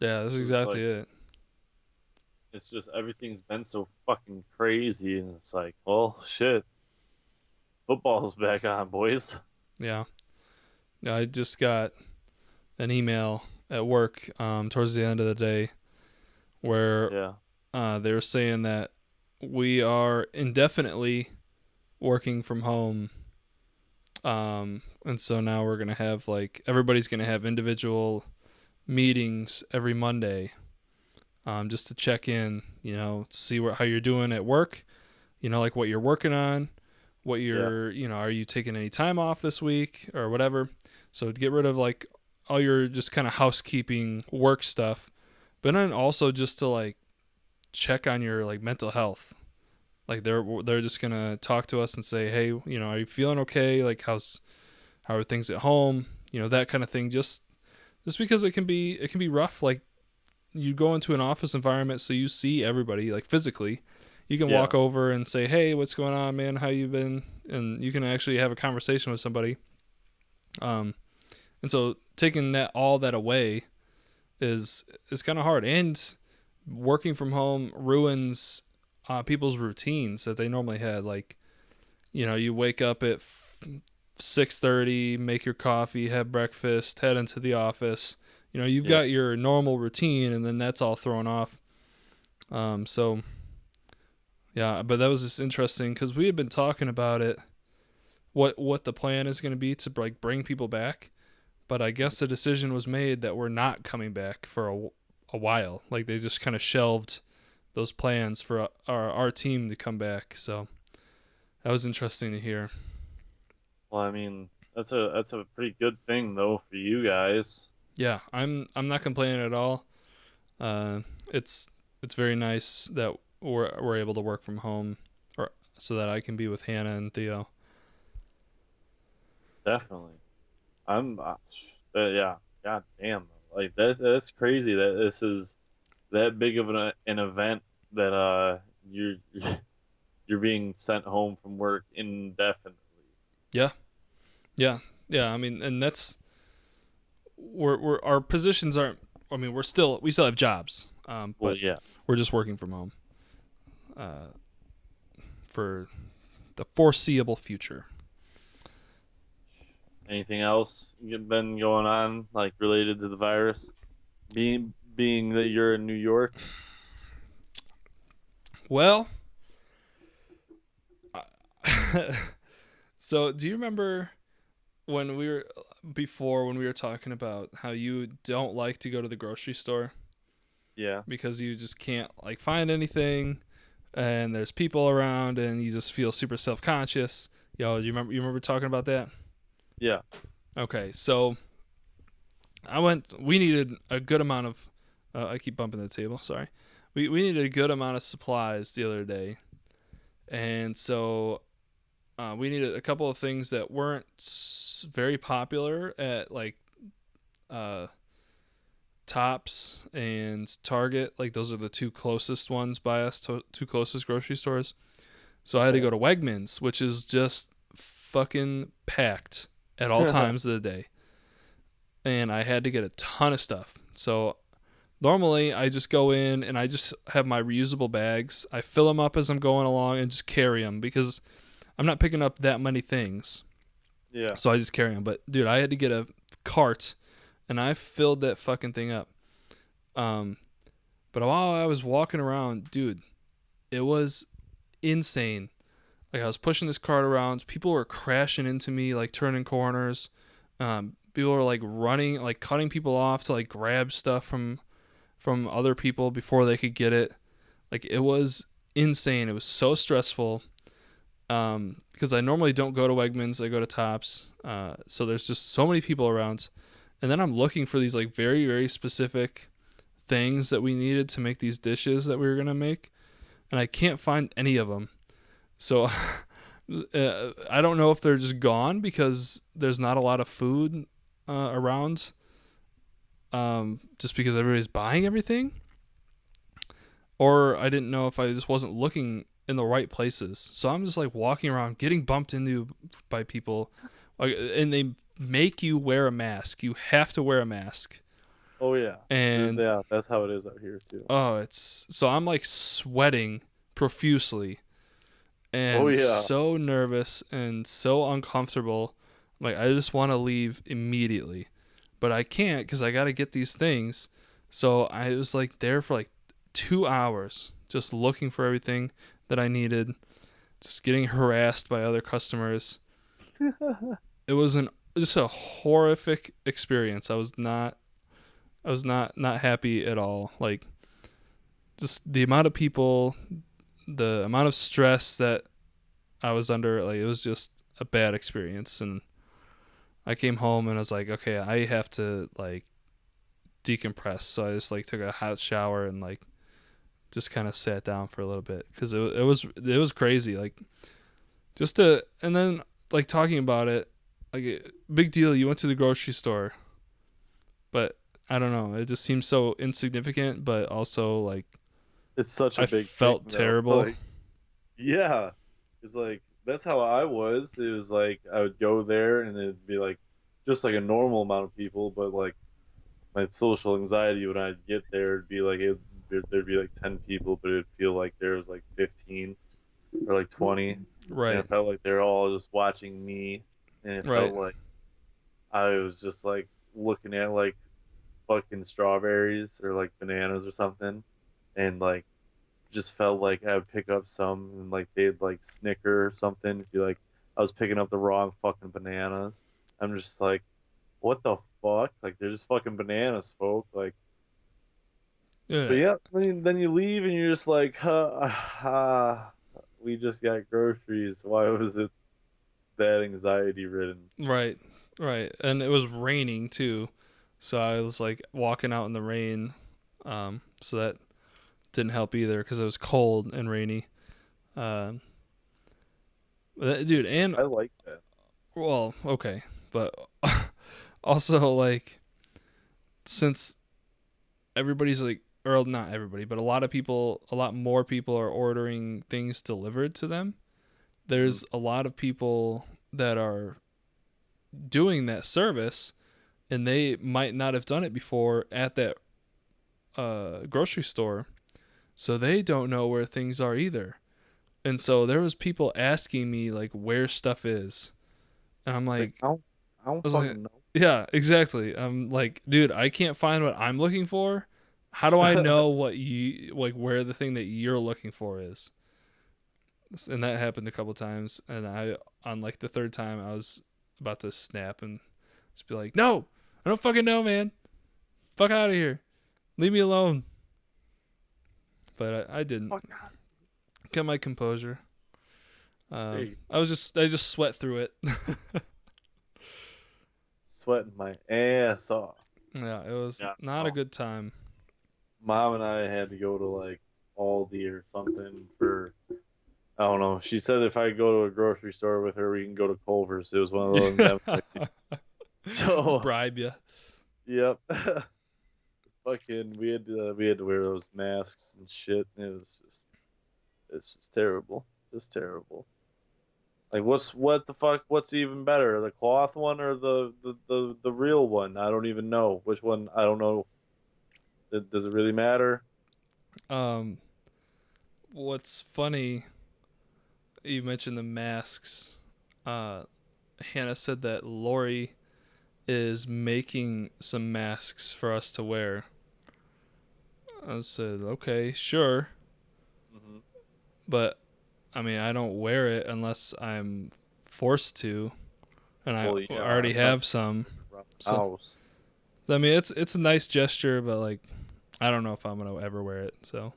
Speaker 1: Yeah, that's
Speaker 2: It's
Speaker 1: exactly
Speaker 2: like
Speaker 1: it.
Speaker 2: it's just everything's been so fucking crazy, and it's like, well, shit, football's back on, boys.
Speaker 1: Yeah. Yeah, I just got an email at work towards the end of the day where
Speaker 2: Yeah.
Speaker 1: they were saying that we are indefinitely working from home. And so now we're going to have like everybody's going to have individual meetings every Monday. just to check in, see how you're doing at work, like what you're working on, what
Speaker 2: Yeah.
Speaker 1: you're, are you taking any time off this week or whatever. So to get rid of like all your just kind of housekeeping work stuff, but then also just to like check on your like mental health. Like they're just gonna talk to us and say, hey, are you feeling okay? Like how are things at home? That kind of thing. Just because it can be rough. Like you go into an office environment, so you see everybody like physically. You can
Speaker 2: Yeah.
Speaker 1: walk over and say, hey, what's going on, man? How you been? And you can actually have a conversation with somebody. Um, and so taking all that away is kind of hard, and working from home ruins people's routines that they normally had. Like you wake up at 6:30, make your coffee, have breakfast, head into the office. You've
Speaker 2: Yeah.
Speaker 1: got your normal routine, and then that's all thrown off. So yeah, but that was just interesting because we had been talking about it, what the plan is going to be to like bring people back, but I guess the decision was made that we're not coming back for a while. Like they just kind of shelved those plans for our team to come back. So that was interesting to hear.
Speaker 2: Well, I mean, that's a pretty good thing though for you guys.
Speaker 1: Yeah, I'm not complaining at all. Uh, it's it's very nice that we're able to work from home, or so that I can be with Hannah and Theo.
Speaker 2: Definitely. Yeah. God damn. Like that's crazy that this is that big of an event that you're you're being sent home from work indefinitely.
Speaker 1: Yeah, yeah, yeah. I mean, and that's we're our positions aren't. I mean, we still have jobs,
Speaker 2: Well,
Speaker 1: but
Speaker 2: yeah.
Speaker 1: we're just working from home uh, for the foreseeable future.
Speaker 2: Anything else been going on like related to the virus? Being that you're in New York?
Speaker 1: Well, so do you remember when we were talking about how you don't like to go to the grocery store
Speaker 2: Yeah.
Speaker 1: because you just can't like find anything, and there's people around and you just feel super self-conscious. Yo, do you remember talking about that?
Speaker 2: Yeah.
Speaker 1: Okay, so we needed a good amount of I keep bumping the table, sorry. We needed a good amount of supplies the other day, and so we needed a couple of things that weren't very popular at like uh, Tops and Target. Like those are the two closest ones by us, two closest grocery stores. So I had to go to Wegmans, which is just fucking packed at all times of the day, and I had to get a ton of stuff. So normally I just go in and I just have my reusable bags. I fill them up as I'm going along and just carry them because I'm not picking up that many things.
Speaker 2: Yeah.
Speaker 1: So I just carry them. But dude, I had to get a cart and I filled that fucking thing up. Um, but while I was walking around, dude, it was insane. Like I was pushing this cart around, people were crashing into me, like turning corners. People were like running, like cutting people off to like grab stuff from other people before they could get it. Like it was insane. It was so stressful. Because I normally don't go to Wegmans, I go to Tops. So there's just so many people around, and then I'm looking for these like very very specific things that we needed to make these dishes that we were gonna make, and I can't find any of them. So I don't know if they're just gone because there's not a lot of food around. Just because everybody's buying everything, or I didn't know if I just wasn't looking in the right places. So I'm just like walking around, getting bumped into by people, and they make you wear a mask. You have to wear a mask,
Speaker 2: Oh yeah.
Speaker 1: and
Speaker 2: Yeah, that's how it is out here too.
Speaker 1: oh, it's so I'm like sweating profusely
Speaker 2: Oh
Speaker 1: and
Speaker 2: yeah.
Speaker 1: so nervous and so uncomfortable. Like I just want to leave immediately, but I can't because I got to get these things. So I was like there for like 2 hours just looking for everything that I needed, just getting harassed by other customers. It was an just a horrific experience. I was not happy at all. Like just the amount of people, the amount of stress that I was under, like it was just a bad experience. And I came home and I was like, okay, I have to like decompress. So I just like took a hot shower and like just kind of sat down for a little bit because it was crazy. Like just to and then like talking about it, like big deal. You went to the grocery store, but I don't know. It just seems so insignificant, but also like
Speaker 2: It's such a
Speaker 1: I
Speaker 2: big thing
Speaker 1: felt
Speaker 2: though.
Speaker 1: terrible.
Speaker 2: Yeah, it's like that's how I was. It was like I would go there and it'd be like just like a normal amount of people, but like my social anxiety when I'd get there, it'd be like there'd be like 10 people, but it'd feel like there was like 15 or like 20, and
Speaker 1: Right,
Speaker 2: it felt like they're all just watching me, and it
Speaker 1: right.
Speaker 2: felt like I was just like looking at like fucking strawberries or like bananas or something, and like just felt like I would pick up some and like they'd like snicker or something. Be like I was picking up the wrong fucking bananas. I'm just like, what the fuck? Like they're just fucking bananas, folk. Like, but
Speaker 1: Yeah,
Speaker 2: yeah, then you leave and you're just like, we just got groceries. Why was it that anxiety ridden?
Speaker 1: right, right. And it was raining too, so I was like walking out in the rain. So that didn't help either because it was cold and rainy. Um, dude, and
Speaker 2: I like that.
Speaker 1: well, okay, but also like since everybody's like, or not everybody, but a lot of people, a lot more people are ordering things delivered to them.
Speaker 2: Hmm.
Speaker 1: There's a lot of people that are doing that service, and they might not have done it before at that grocery store, so they don't know where things are either. And so there was people asking me like where stuff is, and I'm
Speaker 2: It's like
Speaker 1: like,
Speaker 2: I don't
Speaker 1: I was like,
Speaker 2: fucking know.
Speaker 1: yeah, exactly. I'm like, dude, I can't find what I'm looking for. How do I know what you like where the thing that you're looking for is? And that happened a couple times, and I on like the third time I was about to snap and just be like, no, I don't fucking know, man. Fuck out of here. Leave me alone. But I didn't.
Speaker 2: Fuck out.
Speaker 1: Kept my composure.
Speaker 2: There you
Speaker 1: I just sweat through it.
Speaker 2: sweating my ass off.
Speaker 1: Yeah, it was
Speaker 2: Yeah.
Speaker 1: not a
Speaker 2: Oh,
Speaker 1: good time.
Speaker 2: mom and I had to go to like Aldi or something for I don't know. She said if I go to a grocery store with her, we can go to Culver's. It was one of those
Speaker 1: Yeah.
Speaker 2: them things. So,
Speaker 1: Bribe you.
Speaker 2: yep. Fucking, we had to wear those masks and shit. And it's just terrible. Just terrible. Like, what the fuck? What's even better, the cloth one or the real one? I don't even know which one. I don't know. Does it really matter?
Speaker 1: Um, what's funny, you mentioned the masks. Uh, Hannah said that Lori is making some masks for us to wear. I said, okay, sure.
Speaker 2: Hmm.
Speaker 1: But, I mean, I don't wear it unless I'm forced to. And I
Speaker 2: Well, yeah,
Speaker 1: already
Speaker 2: it's not
Speaker 1: have some.
Speaker 2: around the
Speaker 1: So,
Speaker 2: house.
Speaker 1: I mean, it's a nice gesture, but, like, I don't know if I'm going to ever wear it. So,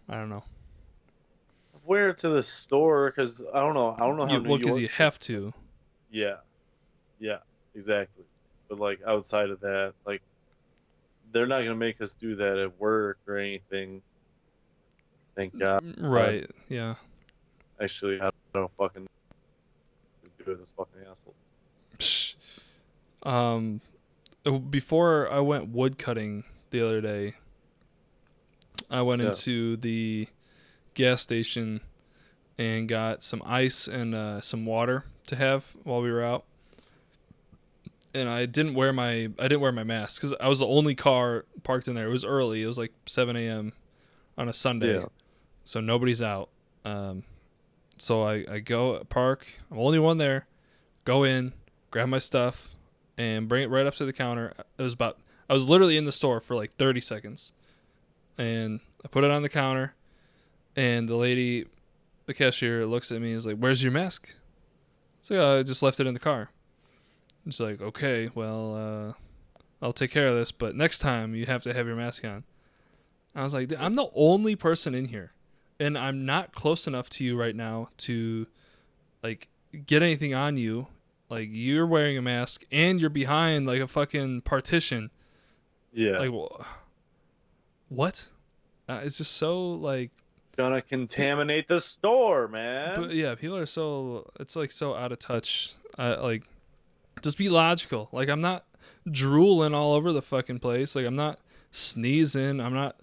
Speaker 1: I don't know.
Speaker 2: Wear it to the store because I don't know. I don't know how New
Speaker 1: Well, because
Speaker 2: York
Speaker 1: you
Speaker 2: is,
Speaker 1: have
Speaker 2: but
Speaker 1: to.
Speaker 2: yeah, yeah, exactly. But like outside of that, like they're not gonna make us do that at work or anything. Thank God.
Speaker 1: Right. Yeah.
Speaker 2: Actually, I don't fucking do it. This fucking asshole.
Speaker 1: Psh. Um, before I went wood cutting the other day, I went
Speaker 2: Yeah,
Speaker 1: into the gas station and got some ice and some water to have while we were out. And I didn't wear my mask because I was the only car parked in there. It was early. It was like 7 a.m. on a Sunday,
Speaker 2: yeah.
Speaker 1: so nobody's out. Um, so I go park. I'm the only one there. Go in, grab my stuff, and bring it right up to the counter. I was literally in the store for like 30 seconds, and I put it on the counter, and the lady, the cashier, looks at me and is like, "Where's your mask?" So I just left it in the car. She's like, "Okay, well, I'll take care of this, but next time you have to have your mask on." I was like,
Speaker 2: Yep.
Speaker 1: I'm the only person in here, and I'm not close enough to you right now to like get anything on you. Like you're wearing a mask and you're behind like a fucking partition.
Speaker 2: Yeah.
Speaker 1: Like what? It's just so like,
Speaker 2: Gonna contaminate the store, man.
Speaker 1: but yeah, people are so it's like so out of touch. Like just be logical. Like I'm not drooling all over the fucking place. Like I'm not sneezing. I'm not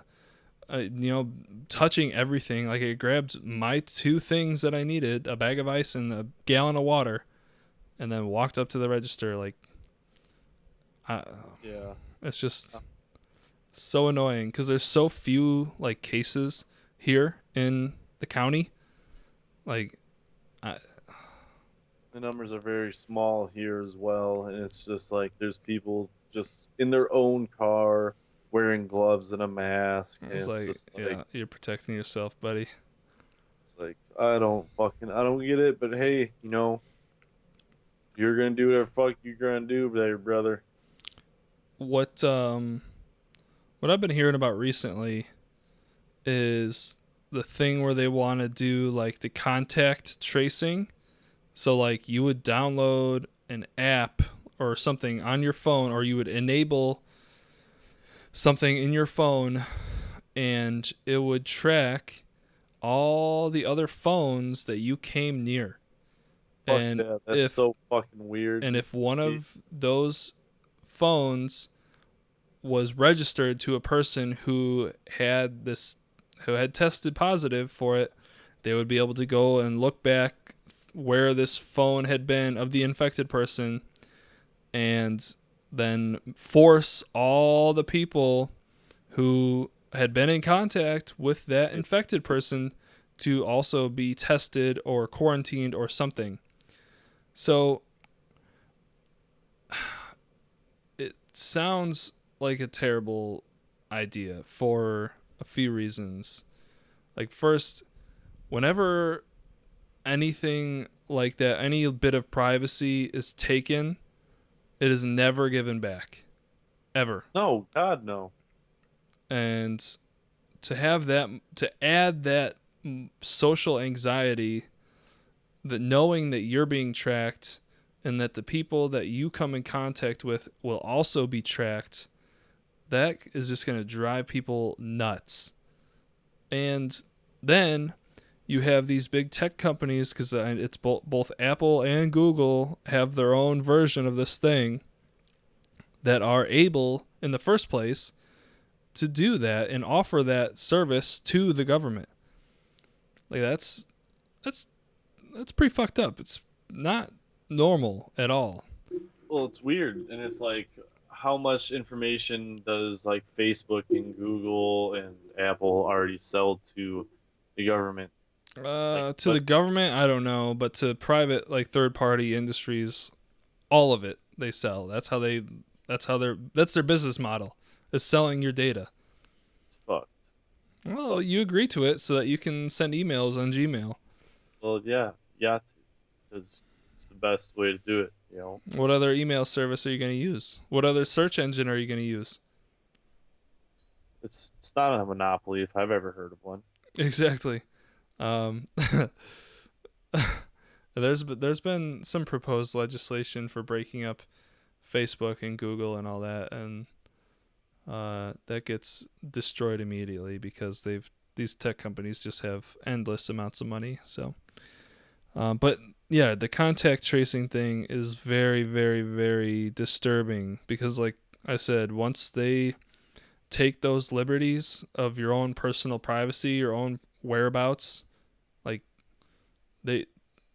Speaker 1: touching everything. Like I grabbed my two things that I needed, a bag of ice and a gallon of water, and then walked up to the register. Like, I,
Speaker 2: Yeah.
Speaker 1: it's just so annoying because there's so few like cases here in the county. Like, I,
Speaker 2: The numbers are very small here as well, and it's just like there's people just in their own car wearing gloves and a mask, and
Speaker 1: it's
Speaker 2: it's
Speaker 1: like,
Speaker 2: just like
Speaker 1: yeah, you're protecting yourself, buddy.
Speaker 2: I don't get it, but hey, you're gonna do whatever fuck you're gonna do there, brother.
Speaker 1: What what I've been hearing about recently is the thing where they want to do like the contact tracing. So like you would download an app or something on your phone, or you would enable something in your phone, and it would track all the other phones that you came near.
Speaker 2: Fuck
Speaker 1: And
Speaker 2: that. That's
Speaker 1: if
Speaker 2: so fucking weird.
Speaker 1: if one of those phones was registered to a person who had tested positive for it, they would be able to go and look back where this phone had been of the infected person, and then force all the people who had been in contact with that infected person to also be tested or quarantined or something. So it sounds like a terrible idea for a few reasons. Like, first, whenever anything like that, any bit of privacy is taken, it is never given back. Ever.
Speaker 2: No, God no.
Speaker 1: And to have that, to add that social anxiety, that knowing that you're being tracked and that the people that you come in contact with will also be tracked, that is just going to drive people nuts. And then you have these big tech companies, because it's both Apple and Google have their own version of this thing, that are able in the first place to do that and offer that service to the government. Like that's that's pretty fucked up. It's not normal at all.
Speaker 2: Well, it's weird, and it's like, how much information does like Facebook and Google and Apple already sell to the government? Like,
Speaker 1: To the
Speaker 2: what?
Speaker 1: government, I don't know, but to private, like third party industries, all of it they sell. That's their business model, is selling your data.
Speaker 2: It's fucked.
Speaker 1: Well,
Speaker 2: Fucked.
Speaker 1: you agree to it so that you can send emails on Gmail.
Speaker 2: Well, yeah, you got to, because it's the best way to do it.
Speaker 1: What other email service are you going to use? What other search engine are you going to use?
Speaker 2: It's not a monopoly if I've ever heard of one.
Speaker 1: Exactly. Um, there's been some proposed legislation for breaking up Facebook and Google and all that, and that gets destroyed immediately because these tech companies just have endless amounts of money. So, but yeah, the contact tracing thing is very, very, very disturbing because, like I said, once they take those liberties of your own personal privacy, your own whereabouts, like they,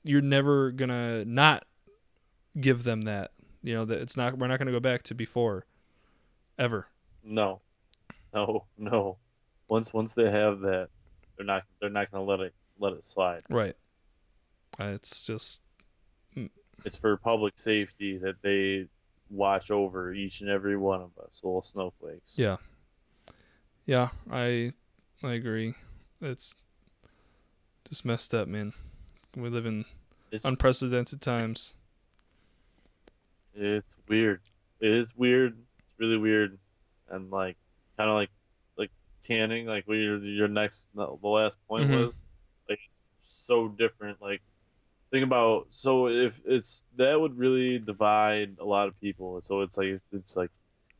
Speaker 1: you're never gonna not give them that. That it's not. We're not gonna go back to before ever.
Speaker 2: No, no, no. Once they have that, they're not gonna let it slide.
Speaker 1: Right. It's just mm,
Speaker 2: It's for public safety that they watch over each and every one of us, little snowflakes.
Speaker 1: yeah, yeah. I agree. It's just messed up, man. We live in
Speaker 2: It's
Speaker 1: unprecedented times.
Speaker 2: it's weird. It is weird. It's really weird, and like kind of like canning, like what your next the last point
Speaker 1: Mhm.
Speaker 2: was, like it's so different. Like think about so if it's that would really divide a lot of people. So it's like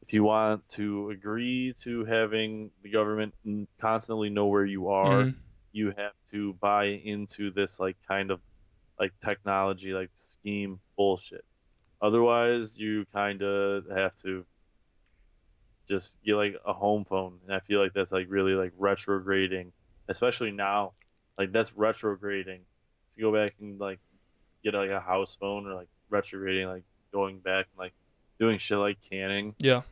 Speaker 2: if you want to agree to having the government constantly know where you are,
Speaker 1: Mhm.
Speaker 2: you have to buy into this like kind of like technology like scheme bullshit. Otherwise, you kind of have to just get like a home phone, and I feel like that's like really like retrograding, especially now. Like that's retrograding to go back and like get like a house phone or like retrograding, like going back and like doing shit like canning.
Speaker 1: Yeah.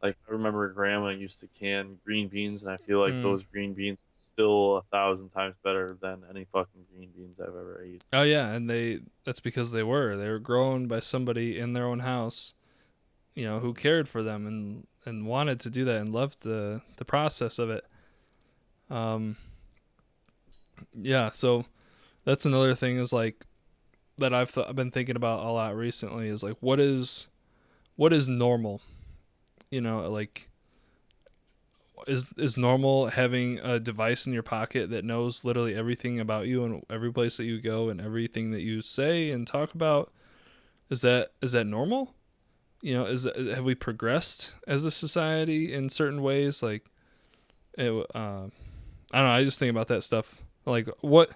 Speaker 2: Like I remember grandma used to can green beans, and I feel like
Speaker 1: Mm.
Speaker 2: those green beans are still 1,000 times better than any fucking green beans I've ever ate.
Speaker 1: Oh yeah, and that's because they were grown by somebody in their own house, who cared for them and wanted to do that and loved the process of it. Um yeah, so that's another thing is like that I've been thinking about a lot recently is like what is normal? Like is normal having a device in your pocket that knows literally everything about you and every place that you go and everything that you say and talk about? Is that normal? Have we progressed as a society in certain ways? Like, I don't know. I just think about that stuff. Like, what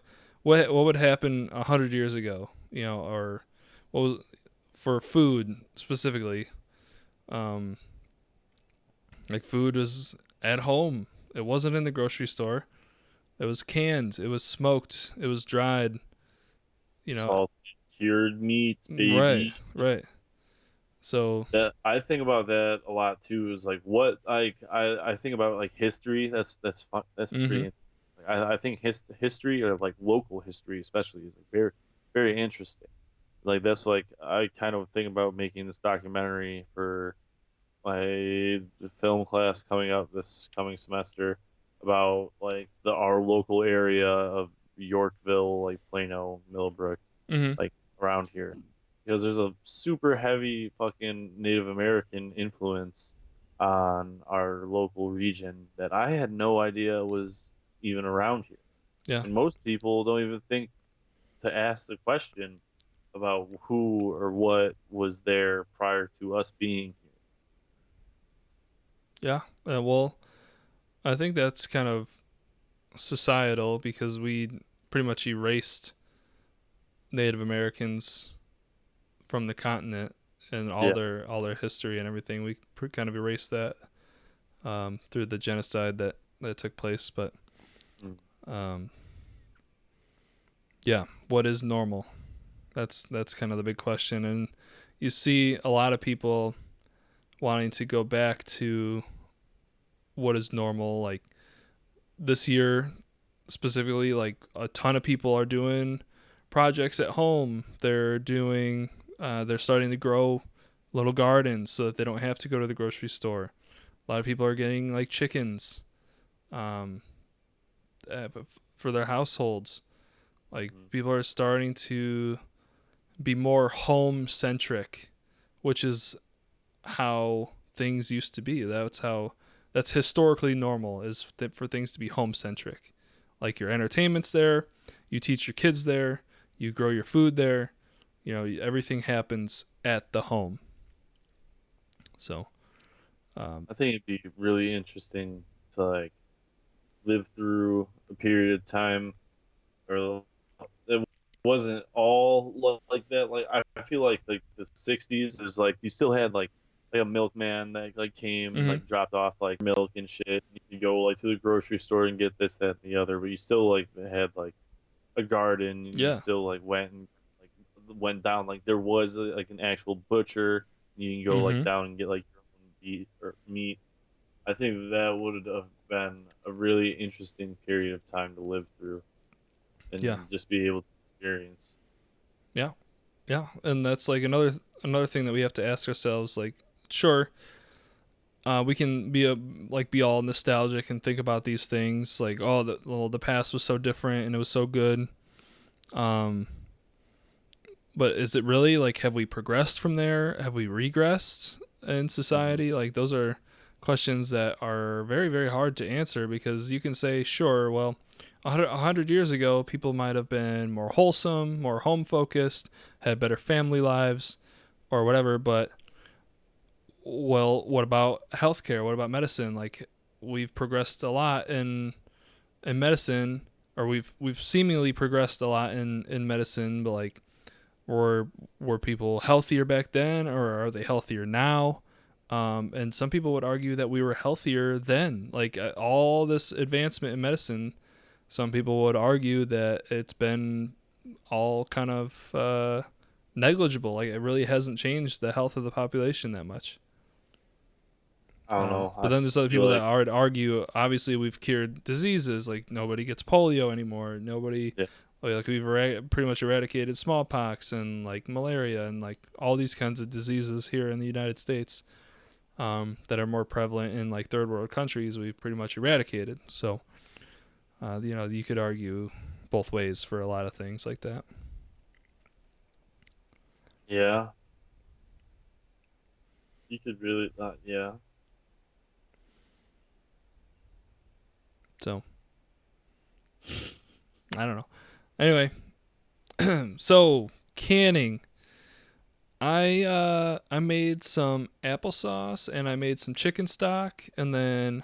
Speaker 1: would happen 100 years ago? Or what was for food specifically? Um, like food was at home. It wasn't in the grocery store. It was canned. It was smoked. It was dried. You know,
Speaker 2: Salted cured meats,
Speaker 1: right,
Speaker 2: baby.
Speaker 1: right. So,
Speaker 2: That I think about that a lot too. Is like what like I think about like history. That's fun. That's pretty
Speaker 1: mm-hmm.
Speaker 2: interesting. Like, I think history or like local history especially is like very interesting. Like that's like I kind of think about making this documentary for my film class coming up this coming semester about like our local area of Yorkville, like Plano, Millbrook,
Speaker 1: Mm-hmm.
Speaker 2: like around here, because there's a super heavy fucking Native American influence on our local region that I had no idea was even around here.
Speaker 1: Yeah,
Speaker 2: And most people don't even think to ask the question about who or what was there prior to us being here.
Speaker 1: yeah. Well, I think that's kind of societal because we pretty much erased Native Americans from the continent and all
Speaker 2: Yeah.
Speaker 1: their history and everything. We kind of erased that through the genocide that took place. But
Speaker 2: Mm.
Speaker 1: um, yeah, what is normal? That's kind of the big question, and you see a lot of people wanting to go back to what is normal. Like this year specifically, like a ton of people are doing projects at home. They're starting to grow little gardens so that they don't have to go to the grocery store. A lot of people are getting like chickens um, for their households. Like
Speaker 2: Mm.
Speaker 1: people are starting to be more home centric, which is how things used to be. That's historically normal is for things to be home centric. Like your entertainment's there, you teach your kids there, you grow your food there. Everything happens at the home. So, um,
Speaker 2: I think it'd be really interesting to like live through a period of time or it wasn't all like that. Like I feel like the '60s is like you still had like a milkman that like came and
Speaker 1: mm-hmm.
Speaker 2: like dropped off like milk and shit. You could go like to the grocery store and get this, that, and the other, but you still like had like a garden and you
Speaker 1: Yeah,
Speaker 2: still like went and like went down like there was like an actual butcher. And you can go like
Speaker 1: mm-hmm.
Speaker 2: down and get like your own meat. I think that would have been a really interesting period of time to live through
Speaker 1: Yeah,
Speaker 2: and just be able to experience.
Speaker 1: yeah, yeah. And that's like another thing that we have to ask ourselves. Like, sure, we can be all nostalgic and think about these things like, oh, the past was so different and it was so good. Um, but is it really like have we progressed from there? Have we regressed in
Speaker 2: Hmm.
Speaker 1: society? Like those are questions that are very, very hard to answer because you can say, sure, well, 100 years ago, people might have been more wholesome, more home focused, had better family lives, or whatever, but well, what about healthcare? What about medicine? Like, we've progressed a lot in medicine, or we've seemingly progressed a lot in medicine, but like, were were people healthier back then, or are they healthier now? And some people would argue that we were healthier then. Like all this advancement in medicine, some people would argue that it's been all kind of negligible. Like it really hasn't changed the health of the population that much.
Speaker 2: I don't know.
Speaker 1: But
Speaker 2: I
Speaker 1: then there's other
Speaker 2: feel
Speaker 1: people that
Speaker 2: like
Speaker 1: would argue, obviously, we've cured diseases. Like, nobody gets polio anymore. Nobody,
Speaker 2: yeah.
Speaker 1: like, we've pretty much eradicated smallpox and, like, malaria and, like, all these kinds of diseases here in the United States that are more prevalent in, like, third world countries. We've pretty much eradicated. So, you could argue both ways for a lot of things like that.
Speaker 2: Yeah. You could really not. Yeah.
Speaker 1: So, I don't know. Anyway, so canning. I made some applesauce and I made some chicken stock, and then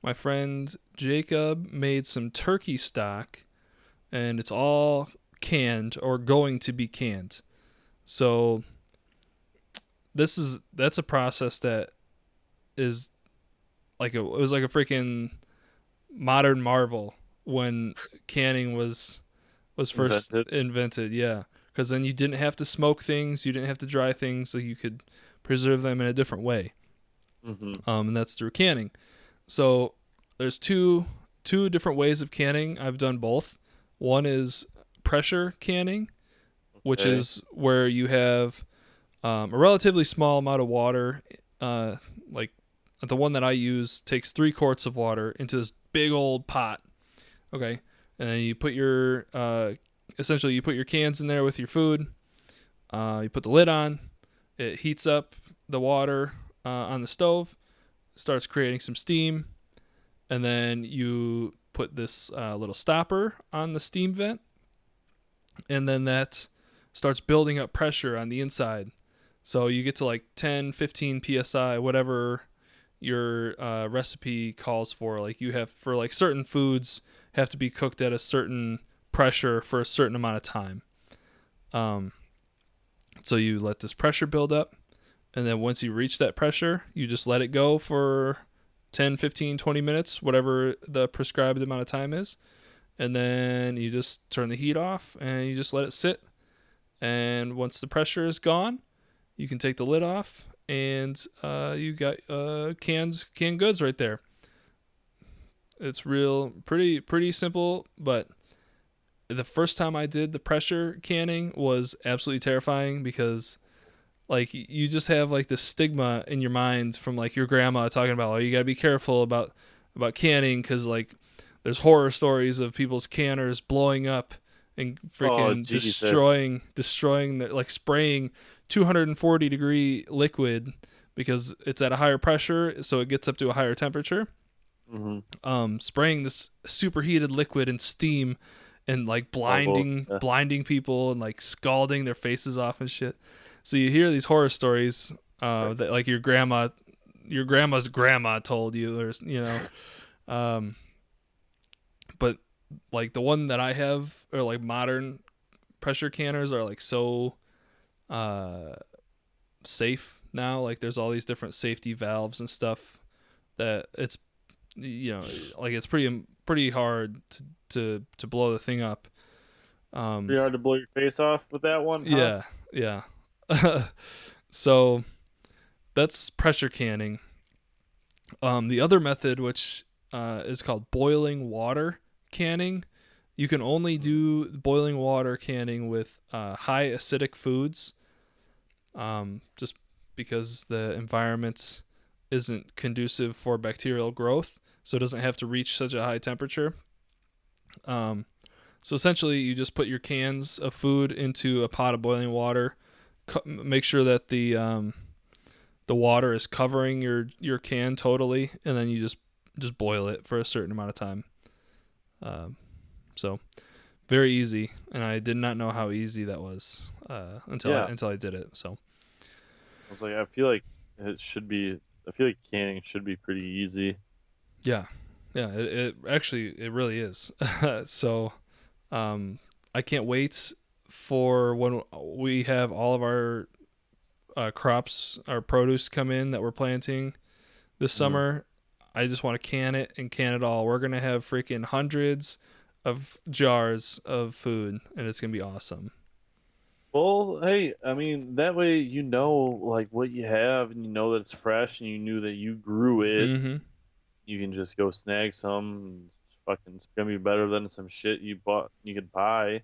Speaker 1: my friend Jacob made some turkey stock, and it's all canned or going to be canned. So that's a process that is it was like a freaking modern marvel when canning was first
Speaker 2: Invented.
Speaker 1: invented. Yeah, because then you didn't have to smoke things, you didn't have to dry things, so you could preserve them in a different way.
Speaker 2: Mm-hmm.
Speaker 1: And that's through canning. So there's two different ways of canning. I've done both. One is pressure canning, which
Speaker 2: Okay.
Speaker 1: is where you have a relatively small amount of water. Like the one that I use takes 3 quarts of water into this big old pot. Okay, and then you put your essentially you put your cans in there with your food. You put the lid on. It heats up the water on the stove, starts creating some steam, and then you put this little stopper on the steam vent, and then that starts building up pressure on the inside. So you get to like 10, 15 psi, whatever your recipe calls for. Like you have for like certain foods have to be cooked at a certain pressure for a certain amount of time. Um, so you let this pressure build up, and then once you reach that pressure, you just let it go for 10, 15, 20 minutes, whatever the prescribed amount of time is. And then you just turn the heat off and you just let it sit. And once the pressure is gone, you can take the lid off, and you got canned goods right there. It's real pretty simple, but the first time I did the pressure canning was absolutely terrifying because like you just have like this stigma in your mind from like your grandma talking about, oh, you gotta be careful about canning because like there's horror stories of people's canners blowing up and
Speaker 2: Oh
Speaker 1: freaking
Speaker 2: Jesus.
Speaker 1: destroying the, like spraying 240-degree liquid because it's at a higher pressure, so it gets up to a higher temperature.
Speaker 2: Mm-hmm.
Speaker 1: Spraying this superheated liquid and steam and like
Speaker 2: Horrible. Yeah.
Speaker 1: blinding people and like scalding their faces off and shit. So you hear these horror stories that
Speaker 2: Gross.
Speaker 1: like your grandma's grandma told you, or um, but like the one that I have, or like modern pressure canners are like so uh safe now. Like there's all these different safety valves and stuff that it's like it's pretty hard to blow the thing up.
Speaker 2: Pretty
Speaker 1: Um,
Speaker 2: hard to blow your face off with that one, huh?
Speaker 1: yeah, yeah. So that's pressure canning. The other method, which is called boiling water canning, you can only
Speaker 2: Mm.
Speaker 1: do boiling water canning with high acidic foods, just because the environment isn't conducive for bacterial growth, so it doesn't have to reach such a high temperature. Um, so essentially, you just put your cans of food into a pot of boiling water. Make sure that the water is covering your can totally, and then you just boil it for a certain amount of time. Um, so very easy, and I did not know how easy that was
Speaker 2: Yeah,
Speaker 1: until I did it. So
Speaker 2: I was like, I feel like it should be. I feel like canning should be pretty easy.
Speaker 1: yeah, yeah, it actually it really is. So um, I can't wait for when we have all of our crops, our produce come in that we're planting this
Speaker 2: Mm.
Speaker 1: summer. I just want to can it and can it all. We're gonna have freaking hundreds of jars of food, and it's gonna be awesome.
Speaker 2: Well, hey, I mean, that way you know like what you have and you know that it's fresh and you knew that you grew it.
Speaker 1: Mm-hmm.
Speaker 2: You can just go snag some and fucking it's gonna be better than some shit you could buy.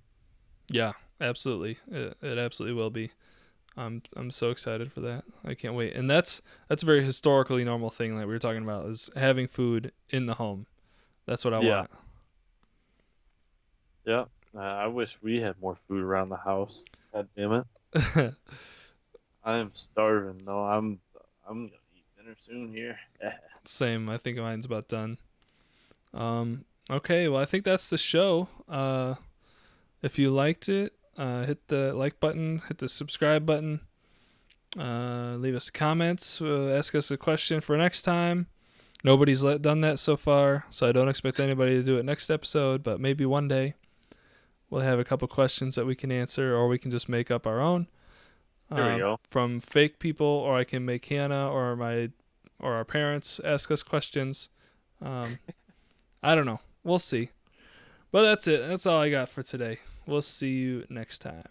Speaker 1: Yeah, absolutely. It absolutely will be. I'm so excited for that. I can't wait. And that's a very historically normal thing like we were talking about is having food in the home. That's what I
Speaker 2: Yeah.
Speaker 1: want.
Speaker 2: Yeah. I wish we had more food around the house. God damn it. I am starving though. I'm gonna eat dinner soon here.
Speaker 1: Same. I think mine's about done. Okay, well I think that's the show. If you liked it, hit the like button, hit the subscribe button, leave us comments, ask us a question for next time. Nobody's done that so far, so I don't expect anybody to do it next episode, but maybe one day we'll have a couple questions that we can answer, or we can just make up our own
Speaker 2: Here we go.
Speaker 1: from fake people, or I can make Hannah or our parents ask us questions. Um, I don't know. We'll see. But that's it. That's all I got for today. We'll see you next time.